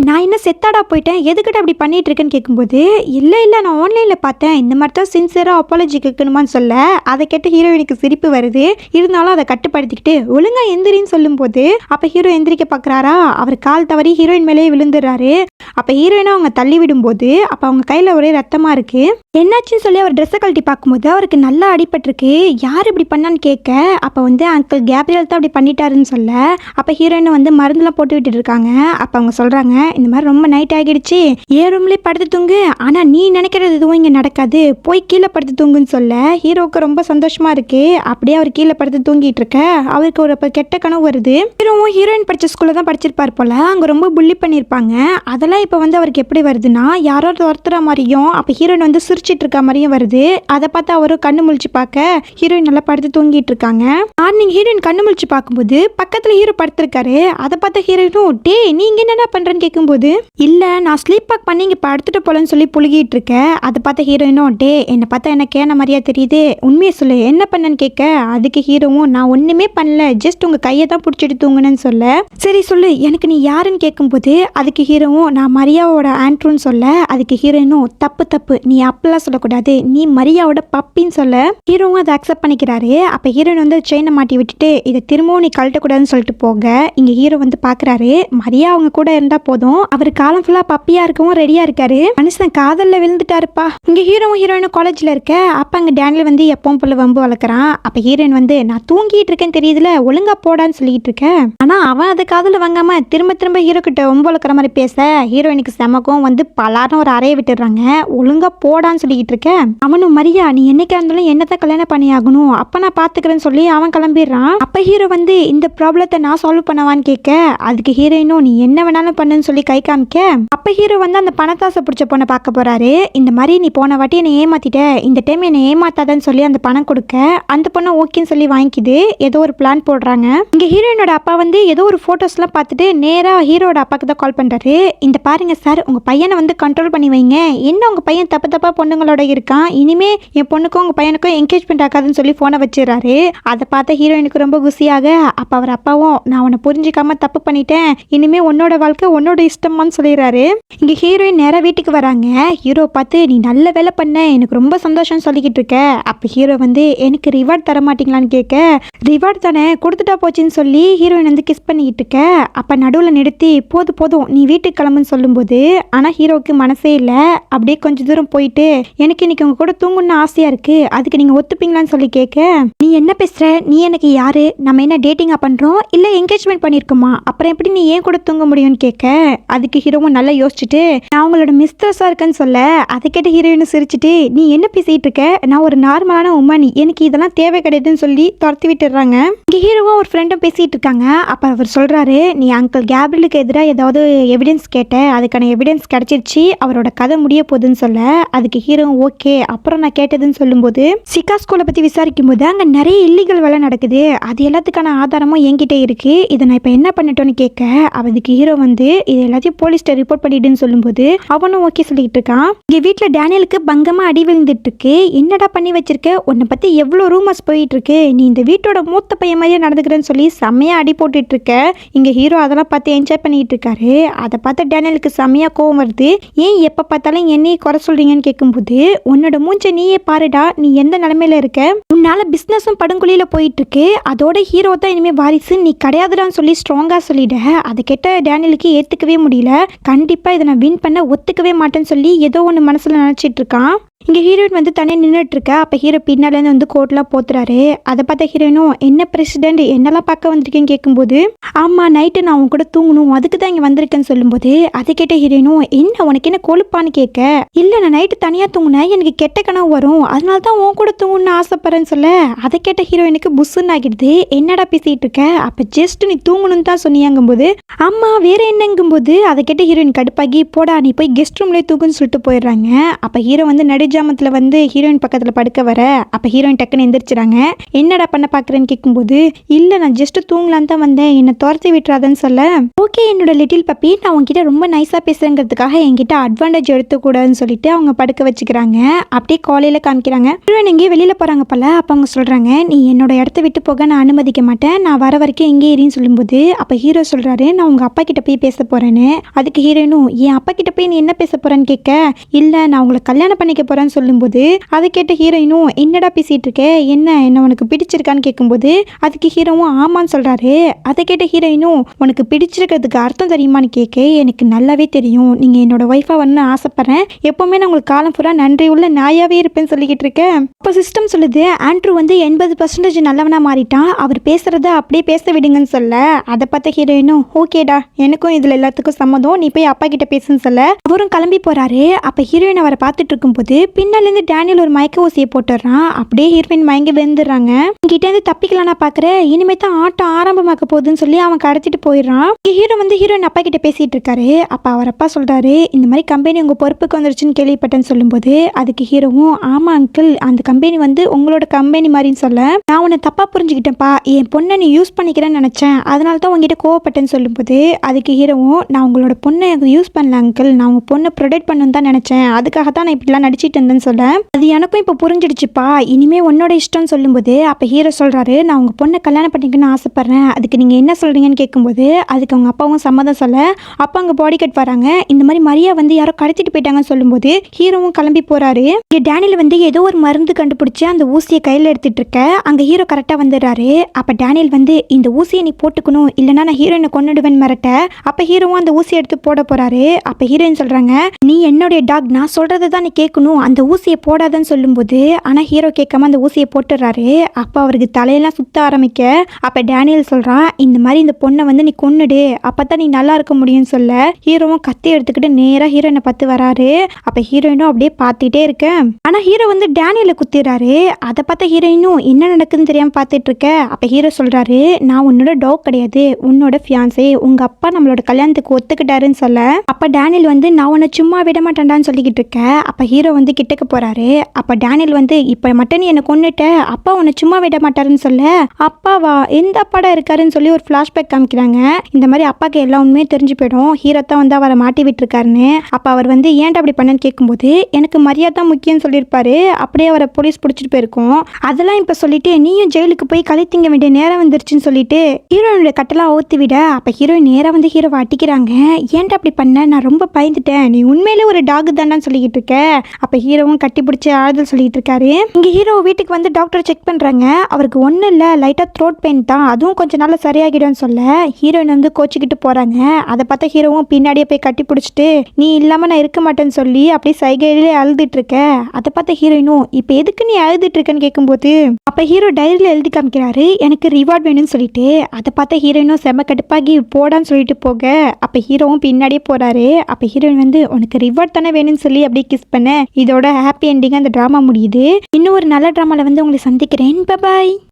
நான் என்ன செத்தாடா போயிட்டேன், எதுக்கிட்ட அப்படி பண்ணிட்டு இருக்கேன்னு கேட்கும்போது இல்ல நான் ஆன்லைன்ல பார்த்தேன், இந்த மாதிரி தான் சின்சியரா அப்பாலஜி கேட்கணுமான்னு சொல்ல. அதை கேட்டு ஹீரோயினுக்கு சிரிப்பு வருது. இருந்தாலும் அதை கட்டுப்படுத்திக்கிட்டு ஒழுங்கா எந்திரின்னு சொல்லும் போது அப்ப ஹீரோ எந்திரிக்க பாக்குறாரா. அவர் கால் தவறி ஹீரோயின் மேலேயே விழுந்துடுறாரு. அப்ப ஹீரோயினை அவங்க தள்ளி விடும்போது அப்ப அவங்க கையில ஒரே ரத்தமா இருக்கு. என்னாச்சுன்னு சொல்லி அவர் ட்ரெஸ்ஸை கழட்டி பார்க்கும்போது அவருக்கு நல்லா அடிபட்டிருக்கு. யார் இப்படி பண்ணான்னு கேட்க. அப்ப வந்து அங்கிள் கேப்ரியல் தான் அப்படி பண்ணிட்டாருன்னு சொல்ல. அப்ப ஹீரோயின் வந்து மருந்துலாம் போட்டு விட்டுட்டு இருக்காங்க. அப்ப அவங்க சொல்றாங்க இந்த மாதிரி ரொம்ப நைட் ஆகிடுச்சு, ஏன் ரூம்லயே படுத்து தூங்கு, ஆனா நீ நினைக்கிறது எதுவும் இங்க நடக்காது, போய் கீழே படுத்து தூங்குன்னு சொல்ல. ஹீரோவுக்கு ரொம்ப சந்தோஷமா இருக்கு. அப்படியே அவர் கீழே படுத்து தூங்கிட்டு இருக்க. அவருக்கு ஒரு கெட்ட கனவு வருது. ஹீரோவும் ஹீரோயின் படிச்ச ஸ்கூல்ல தான் படிச்சிருப்பார் போல. அங்க ரொம்ப புள்ளி பண்ணிருப்பாங்க. அதெல்லாம் இப்ப வந்து அவருக்கு எப்படி வருதுன்னா யாரோ ஒருத்தர மாதிரியும் அப்ப ஹீரோயின் வந்து சிரிச்சிட்டு இருக்க மாதிரியும் வருது. அதை பார்த்து அவரும் கண்ணு முழிச்சு பார்க்க ஹீரோயின் நல்லா படுத்து தூங்கிட்டு இருக்காங்க. மார்னிங் ஹீரோயின் கண்ணு முழிச்சு பார்க்கும்போது பக்கத்துல ஹீரோ படுத்திருக்காரு. அதை பார்த்த ஹீரோயினும் நீங்க என்னடா பண்றேன்னு கேட்கும்போது இல்ல நான் ஸ்லீப் பேக் பண்ணி இங்க படுத்துட்டு போலன்னு சொல்லி புழுகிட்டு இருக்க. அதை பார்த்த ஹீரோயினும் என்னை பார்த்தா என்ன கேன மாதிரியா தெரியுது, உண்மையை சொல்லு என்ன பண்ணன்னு கேட்க. அதுக்கு ஹீரோவும் நான் ஒண்ணுமே பண்ணல, ஜஸ்ட் உங்க கையை தான் பிடிச்சிட்டு தூங்குனேன்னு சொல்ல. சரி சொல்லு எனக்கு நீ யாருன்னு கேட்கும்போது அதுக்கு ஹீரோவும் நான் மரியாவோட ஆண்ட்ரூன்னு சொல்ல. அதுக்கு ஹீரோயினும் தப்பு நீ அப்பெல்லாம் சொல்லக்கூடாது, நீ மரியாவோட பப்பின்னு சொல்ல. ஹீரோவும் அதை அக்செப்ட் பண்ணிக்கிறாரு. அப்ப ஹீரோயின் வந்து செயினை மாட்டி விட்டுட்டு இதை திரும்பவும் நீ கழட்டக்கூடாதுன்னு சொல்லிட்டு போக இங்க ஹீரோ வந்து பாக்குறாரு. மரியா அவங்க கூட இருந்தா போதும், அவர் காலம் ஃபுல்லா பப்பியா இருக்கவும் ரெடியா இருக்காரு. மனுஷன் காதல்ல விழுந்துட்டாருப்பா. இங்க ஹீரோவும் ஹீரோயினும் காலேஜ்ல இருக்க. அப்ப அங்க டேனியல் வந்து எப்பவும் போல வம்பு வளர்க்குறான். அப்ப ஹீரோயின் வந்து நான் தூங்கிட்டு இருக்கேன்னு தெரியுதுல, ஒழுங்கா போடான்னு சொல்லிட்டு இருக்க. ஆனா அவன் அதை காதல வாங்காம திரும்ப ஹீரோ கிட்ட வம்பு வளர்க்குற மாதிரி பேச ஹீரோயினுக்கு செமக்கும் வந்து பலாரும் ஒரு அறைய விட்டுடுறாங்க. ஒழுங்கா போடான்னு சொல்லிட்டு இருக்க. அவனும் மரியா நீ என்னைக்கா இருந்தாலும் என்னதான் கல்யாணம் பண்ணி ஆகணும், அப்ப நான் பாத்துக்கிறேன்னு சொல்லி அவன் கிளம்பிடுறான். அப்ப ஹீரோ வந்து இந்த ப்ராப்ளத்தை நான் சால்வ் பண்ணவான்னு கேட்க. அதுக்கு ஹீரோயினும் நீ என்ன வேணாலும் பண்ணுன்னு சொல்லி கை காமிக்க. அப்ப ஹீரோ வந்து அந்த பணத்தாசை பிடிச்ச பொண்ணை பார்க்க போறாரு. இந்த மாதிரி நீ போன வாட்டி என்னை ஏமாத்திட்ட, இந்த டைம் என்னை ஏமாத்தாதன்னு சொல்லி அந்த பணம் கொடுக்க அந்த பொண்ணை ஓகேன்னு சொல்லி வாங்கிக்குது. ஏதோ ஒரு பிளான் போடுறாங்க. இங்க ஹீரோயினோட அப்பா வந்து ஏதோ ஒரு போட்டோஸ் எல்லாம் பார்த்துட்டு நேரா ஹீரோட அப்பாக்கு தான் கால் பண்றாரு. இந்த பாருங்க சார், உங்க பையனை வந்து கண்ட்ரோல் பண்ணி வைங்க, என்ன உங்க பையன் தப்பு தப்பா பொண்ணுங்களோட இருக்கான், இனிமே என் பொண்ணுக்கும் உங்க பையனுக்கும் என்கேஜ்மெண்ட் ஆகாதுன்னு சொல்லி போனை வச்சிடறாரு. அதை பார்த்த ஹீரோயினுக்கு ரொம்ப குசியாக, அப்ப அவர் அப்பாவும் நான் உன்னை புரிஞ்சிக்காம தப்பு பண்ணிட்டேன், இனிமே உன்னோட வாழ்க்கை உன்னோட இஷ்டமான்னு சொல்லிடுறாரு. இங்க ஹீரோயின் நேரா வீட்டுக்கு வராங்க. ஹீரோ பார்த்து நீ நல்ல வேலை பண்ண, எனக்கு ரொம்ப சந்தோஷம் சொல்லிக்கிட்டு இருக்க. அப்ப ஹீரோ வந்து எனக்கு ரிவார்ட் தர மாட்டீங்களான்னு கேட்க, ரிவார்ட் தானே கொடுத்துட்டா போச்சுன்னு சொல்லி ஹீரோயின் வந்து கிஸ் பண்ணிக்கிட்டு இருக்க. அப்ப நடுவில் நிறுத்தி போதும் போதும் நீ வீட்டுக்கு கிளம்புன்னு சொல்லும்போது, ஆனா ஹீரோவுக்கு மனசே இல்ல. அப்படியே கொஞ்சம் தூரம் போயிட்டு எனக்கு இன்னைக்கு உங்க கூட தூங்கணும்னு ஆசையா இருக்கு, அதுக்கு நீங்க ஒத்துப்பீங்களான்னு சொல்லி கேட்க, நீ என்ன பேசுற, நீ எனக்கு யாரு, நம்ம என்ன டேட்டிங்கா பண்றோம் இல்ல என்கேஜ்மெண்ட் பண்ணிருக்கோமா, அப்புறம் எப்படி நீ ஏன் கூட தூங்க முடியும்னு கேட்க, அதுக்கு ஹீரோவும் நல்லா யோசிச்சுட்டு நான் உங்களோட மிஸ்ட்ரஸா இருக்கேன்னு சொல்ல, அதை கேட்ட ஹீரோயின் சிரிச்சுட்டு நீ என்ன பேசிட்டு இருக்க, நான் ஒரு நார்மலான உமன், எனக்கு இதெல்லாம் தேவை கிடையாதுன்னு சொல்லி துரத்தி விட்டுறாங்க. இங்க ஹீரோவும் ஒரு ஃப்ரெண்டும் பேசிட்டு இருக்காங்க. அப்ப அவர் சொல்றாரு, நீ அங்கிள் கேப்ரியலுக்கு எதிராக ஏதாவது எவிடன்ஸ் கேட்ட, அதுக்கான எவிடன்ஸ் கிடைச்சிருச்சு, அவரோட கதை முடிய போகுதுன்னு சொல்ல, அதுக்கு ஹீரோ ஓகே அப்புறம் நான் கேட்டதுன்னு சொல்லும்போது, சிகா ஸ்கூலை பத்தி விசாரிக்கும் போது அங்க நிறைய இல்லீகல் வேலை நடக்குது, அது எல்லாத்துக்கான ஆதாரமும் என்கிட்ட இருக்கு, இதை நான் இப்ப என்ன பண்ணிட்டோன்னு கேட்க, அதுக்கு ஹீரோ வந்து இது எல்லாத்தையும் போலீஸ்ட ரிப்போர்ட் பண்ணிடுன்னு சொல்லும்போது அவனும் ஓகே சொல்லிட்டு இருக்கான். இங்க வீட்டுல டேனியலுக்கு பங்கமா அடி விழுந்துட்டு இருக்கு. என்னடா பண்ணி வச்சிருக்க, உன்னை பத்தி எவ்வளவு ரூமர்ஸ் போயிட்டு இருக்கு, நீ இந்த வீட்டோட மூத்த பையன் மாதிரியே நடந்துக்கிறேன்னு சொல்லி செம்மையா அடி போட்டுட்டு இருக்க. இங்க ஹீரோ அதெல்லாம் பார்த்து என்ஜாய் பண்ணிட்டு இருக்காரு. அதை பார்த்து டேனியலுக்கு செம்மையா கோவம் வருது. ஏன் எப்ப பார்த்தாலும் என்னையே குறை சொல்றீங்கன்னு கேட்கும்போது, உன்னோட மூஞ்ச நீயே பாருடா, நீ எந்த நிலைமையில இருக்க, உன்னால பிசினஸும் படுங்குழியில போயிட்டு இருக்கு, அதோட ஹீரோ தான் இனிமே வாரிசு, நீ கிடையாதுடான்னு சொல்லி ஸ்ட்ராங்கா சொல்லிட. அதை கேட்ட டேனியலுக்கு ஏத்துக்கவே முடியல. கண்டிப்பா இதை நான் வின் பண்ண ஒத்துக்கவே மாட்டேன்னு சொல்லி ஏதோ ஒன்று மனசுல நினைச்சிட்டு இருக்கான். இங்கே ஹீரோயின் வந்து தனியாக நின்றுட்டு இருக்கா. அப்போ ஹீரோ பின்னாலேருந்து வந்து கோட்லாம் போத்துறாரு. அதை பார்த்த ஹீரோயினும் என்ன பிரசிடென்ட் என்னெல்லாம் பார்க்க வந்திருக்கேன்னு கேட்கும்போது, ஆமாம் நைட்டு நான் உன் கூட தூங்கணும், அதுக்கு தான் இங்கே வந்திருக்கேன்னு சொல்லும்போது, அதை கேட்ட ஹீரோயினும் என்ன உனக்கு என்ன கொழுப்பான்னு கேட்க, இல்லை நான் நைட்டு தனியாக தூங்கினேன், எனக்கு கெட்ட கனவு வரும், அதனால தான் உன் கூட தூங்கணும்னு ஆசைப்படுறேன்னு சொல்ல, அதை கேட்ட ஹீரோயினுக்கு புஸ்ஸுன்னு ஆகிடுது. என்னடா பேசிகிட்டு இருக்க, அப்போ ஜஸ்ட் நீ தூங்கணும்னு தான் சொன்னியாங்கும்போது, ஆமாம் வேற என்னங்கும்போது, அதை கேட்ட ஹீரோயின் கடுப்பாகி போடா நீ போய் கெஸ்ட் ரூம்லேயே தூக்குன்னு சொல்லிட்டு போயிடுறாங்க. அப்போ ஹீரோ வந்து ஜாமத்தில் வந்து ஹீரோயின் பக்கத்தில் படுக்க வர, அப்போ ஹீரோயின் டக்குன்னு எந்திரிச்சிறாங்க. என்னடா பண்ண பார்க்குறேன்னு கேட்கும்போது, இல்லை நான் ஜஸ்ட் தூங்கலான்னு தான் வந்தேன், என்னை துரத்தி விட்டுறாதுன்னு சொல்ல, ஓகே என்னோட லிட்டில் பப்பி நான் உங்ககிட்ட ரொம்ப நைஸாக பேசுறேங்கிறதுக்காக என்கிட்ட அட்வான்டேஜ் எடுத்துக்கூடாதுன்னு சொல்லிட்டு அவங்க படுக்க வச்சுக்கிறாங்க. அப்படியே காலையில் காமிக்கிறாங்க. ஹீரோயின் எங்கேயும் வெளியில் போகிறாங்க போல. அப்போ அவங்க சொல்கிறாங்க, நீ என்னோட இடத்த விட்டு போக நான் அனுமதிக்க மாட்டேன், நான் வர வரைக்கும் எங்கே ஏறின்னு சொல்லும்போது, அப்போ ஹீரோ சொல்கிறாரு நான் உங்கள் அப்பா கிட்ட போய் பேச போகிறேன்னு. அதுக்கு ஹீரோயினும் என் அப்பா கிட்ட போய் நீ என்ன பேச போகிறேன்னு கேட்க, இல்லை நான் உங்களை கல்யாணம் பண்ணிக்க போகிறேன்னு சொல்லும்போது, அதை கேட்ட ஹீரோயினும் என்னடா பேசிட்டு இருக்க, என்ன உனக்கு பிடிச்சிருக்கான்னு கேட்கும்போது, அதுக்கு ஹீரோவும் ஆமான்னு சொல்றாரு. அதை கேட்ட ஹீரோயினும் உனக்கு பிடிச்சிருக்கிறதுக்கு அர்த்தம் தெரியுமான்னு கேட்க, எனக்கு நல்லாவே தெரியும், நீங்க என்னோட ஒய்ஃபா வரணும்னு ஆசைப்படுறேன், எப்பவுமே நான் உங்களுக்கு காலம் பூரா நன்றி உள்ள நாயாவே இருப்பேன்னு சொல்லிக்கிட்டு இருக்கேன். அப்போ சிஸ்டம் சொல்லுது ஆண்ட்ரூ வந்து 80% நல்லவனா மாறிட்டான், அவர் பேசுறத அப்படியே பேச விடுங்கன்னு சொல்ல, அதை பார்த்த ஹீரோயினும் ஓகேடா எனக்கும் இதுல எல்லாத்துக்கும் சம்மதம், நீ போய் அப்பா கிட்ட பேசுன்னு சொல்ல, அவரும் கிளம்பி போறாரு. அப்ப ஹீரோயின் அவரை பார்த்துட்டு இருக்கும்போது பின்னாலேருந்து டேனியல் ஒரு மயக்க ஊசியை போட்டுறான். அப்படியே ஹீரோயின் மயங்கி விழுந்துடுறாங்க. இங்கிட்டேருந்து தப்பிக்கலாம் நான் பார்க்குறேன், இனிமே தான் ஆட்டம் ஆரம்பமாக்க போகுதுன்னு சொல்லி அவன் கடத்திட்டு போயிடுறான். ஹீரோ வந்து ஹீரோயின் அப்பா கிட்ட பேசிட்டு இருக்காரு. அப்ப அவர் அப்பா சொல்றாரு, இந்த மாதிரி கம்பெனி உங்க பொறுப்புக்கு வந்துருச்சுன்னு கேள்விப்பட்டேன்னு சொல்லும்போது, அதுக்கு ஹீரோவும் ஆமா அங்கிள் அந்த கம்பெனி வந்து உங்களோட கம்பெனி மாதிரின்னு சொல்ல, நான் உன்னை தப்பா புரிஞ்சுக்கிட்டேன்ப்பா, என் பொண்ணை நீ யூஸ் பண்ணிக்கிறேன்னு நினைச்சேன், அதனால தான் உங்ககிட்ட கோவப்பட்டேன்னு சொல்லும்போது, அதுக்கு ஹீரோவும் நான் உங்களோட பொண்ணை யூஸ் பண்ணல அங்கிள், நான் உங்க பொண்ணை ப்ரொடெக்ட் பண்ணணும் தான் நினைச்சேன், அதுக்காக தான் நான் இப்படிலாம் நடிச்சிட்டு இருந்தேன்னு சொல்ல, அது எனக்கும் இப்போ புரிஞ்சிடுச்சுப்பா, இனிமே உன்னோட இஷ்டம்னு சொல்லும்போது, அப்போ ஹீரோ சொல்றாரு நான் உங்க பொண்ணை கல்யாணம் பண்ணிக்கணும்னு ஆசைப்படுறேன், அதுக்கு நீங்க என்ன சொல்றீங்கன்னு கேட்கும்போது, அதுக்கு அவங்க அப்பாவும் சம்மதம் சொல்ல, அப்போ அங்கே பாடி கட் வராங்க. இந்த மாதிரி மரியா வந்து யாரோ கடத்திட்டு போயிட்டாங்கன்னு சொல்லும்போது ஹீரோவும் கிளம்பி போறாரு. இங்கே டேனியல் வந்து ஏதோ ஒரு மருந்து கண்டுபிடிச்சு அந்த ஊசியை கையில் எடுத்துட்டு இருக்க, அங்கே ஹீரோ கரெக்டாக வந்துடுறாரு. அப்போ டேனியல் வந்து இந்த ஊசியை நீ போட்டுக்கணும், இல்லைன்னா நான் ஹீரோயினை கொண்டுடுவேன் மிரட்ட, அப்போ ஹீரோவும் அந்த ஊசியை எடுத்து போட போறாரு. அப்போ ஹீரோயின் சொல்றாங்க நீ என்னுடைய டாக், நான் சொல்றதை தான் நீ கேட்கணும், அந்த ஊசியை போடாதன்னு சொல்லும்போது, ஆனால் ஹீரோ கேட்காம அந்த ஊசியை போட்டுறாரு. அப்போ அவருக்கு தலையெல்லாம் சுத்த ஆரம்பிக்க, அப்போ டேனியல் சொல்றான் இந்த மாதிரி இந்த பொண்ணை வந்து நீ கொன்னுடு, அப்பதான் நீ நல்லா இருக்க முடியும்னு சொல்ல, ஹீரோவும் கத்தி எடுத்துக்கிட்டு நேராக ஹீரோயினை பார்த்து வராரு. அப்போ ஹீரோயினும் அப்படியே பார்த்துட்டே இருக்க, ஆனால் ஹீரோ வந்து டேனியலை குத்திடுறாரு. அதை பார்த்த ஹீரோயினும் என்ன நடக்குதுன்னு தெரியாம பார்த்துட்டு இருக்க. அப்போ ஹீரோ சொல்றாரு நான் உன்னோட டாக் கிடையாது, உன்னோட ஃபியான்சே, உங்க அப்பா நம்மளோட கல்யாணத்துக்கு ஒத்துக்கிட்டாருன்னு சொல்ல, அப்போ டேனியல் வந்து நான் உன்னை சும்மா விட மாட்டேன்டான்னு சொல்லிக்கிட்டு இருக்க. அப்போ ஹீரோ வந்து வந்து கிட்டக்க போறாரு. அப்ப டேனியல் வந்து இப்ப மட்டும் நீ என்ன கொன்னுட்ட, அப்பா உன்னை சும்மா விட மாட்டாருன்னு சொல்ல, அப்பாவா எந்த அப்பாடா இருக்காருன்னு சொல்லி ஒரு ஃபிளாஷ்பேக் காமிக்கிறாங்க. இந்த மாதிரி அப்பாக்கு எல்லா உண்மையே தெரிஞ்சு போயிடும், ஹீரோ தான் வந்து அவரை மாட்டி விட்டுருக்காருன்னு. அப்ப அவர் வந்து ஏன்டா அப்படி பண்ணன்னு கேட்கும்போது எனக்கு மரியாதை தான் முக்கியம்னு சொல்லியிருப்பாரு. அப்படியே அவரை போலீஸ் பிடிச்சிட்டு போயிருக்கோம். அதெல்லாம் இப்ப சொல்லிட்டு நீயும் ஜெயிலுக்கு போய் களி திங்க வேண்டிய நேரம் வந்துருச்சுன்னு சொல்லிட்டு ஹீரோயினோட கட்டெல்லாம் ஊத்தி விட, அப்ப ஹீரோயின் நேரா வந்து ஹீரோவை அடிக்கிறாங்க. ஏன்டா அப்படி பண்ண, நான் ரொம்ப பயந்துட்டேன், நீ உண்மையிலே ஒரு டாக் தானு சொல்லிக்கிட்டு இருக்க. அப்ப ஹீரோவும் கட்டி பிடிச்சி ஆறுதல் சொல்லிட்டு இருக்காரு. இங்க ஹீரோ வீட்டுக்கு வந்து டாக்டர் செக் பண்றாங்க. அவருக்கு ஒன்றும் இல்லை, லைட்டா த்ரோட் பெயின் தான், அதுவும் கொஞ்சம் நாள் சரியாகிடும்னு சொல்ல ஹீரோயின் வந்து கோச்சிக்கிட்டு போறாங்க. அதை பார்த்தா ஹீரோவும் பின்னாடியே போய் கட்டி பிடிச்சிட்டு நீ இல்லாம நான் இருக்க மாட்டேன்னு சொல்லி அப்படியே சைகையிலே அழுதுட்டு இருக்க. அதை பார்த்த ஹீரோயினும் இப்ப எதுக்கு நீ அழுதுட்டு இருக்கன்னு கேட்கும்போது அப்ப ஹீரோ டைரியில எழுதி காமிக்கிறாரு எனக்கு ரிவார்ட் வேணும்னு சொல்லிட்டு. அதை பார்த்த ஹீரோயினும் செம்ம கடுப்பாகி போடான்னு சொல்லிட்டு போக, அப்ப ஹீரோவும் பின்னாடியே போறாரு. அப்ப ஹீரோயின் வந்து உனக்கு ரிவார்ட் தானே வேணும்னு சொல்லி அப்படியே கிஸ் பண்ண இதோட ஹாப்பி எண்டிங் அந்த டிராமா முடியுது. இன்னும் ஒரு நல்ல டிராமால வந்து உங்களை சந்திக்கிறேன். Bye bye.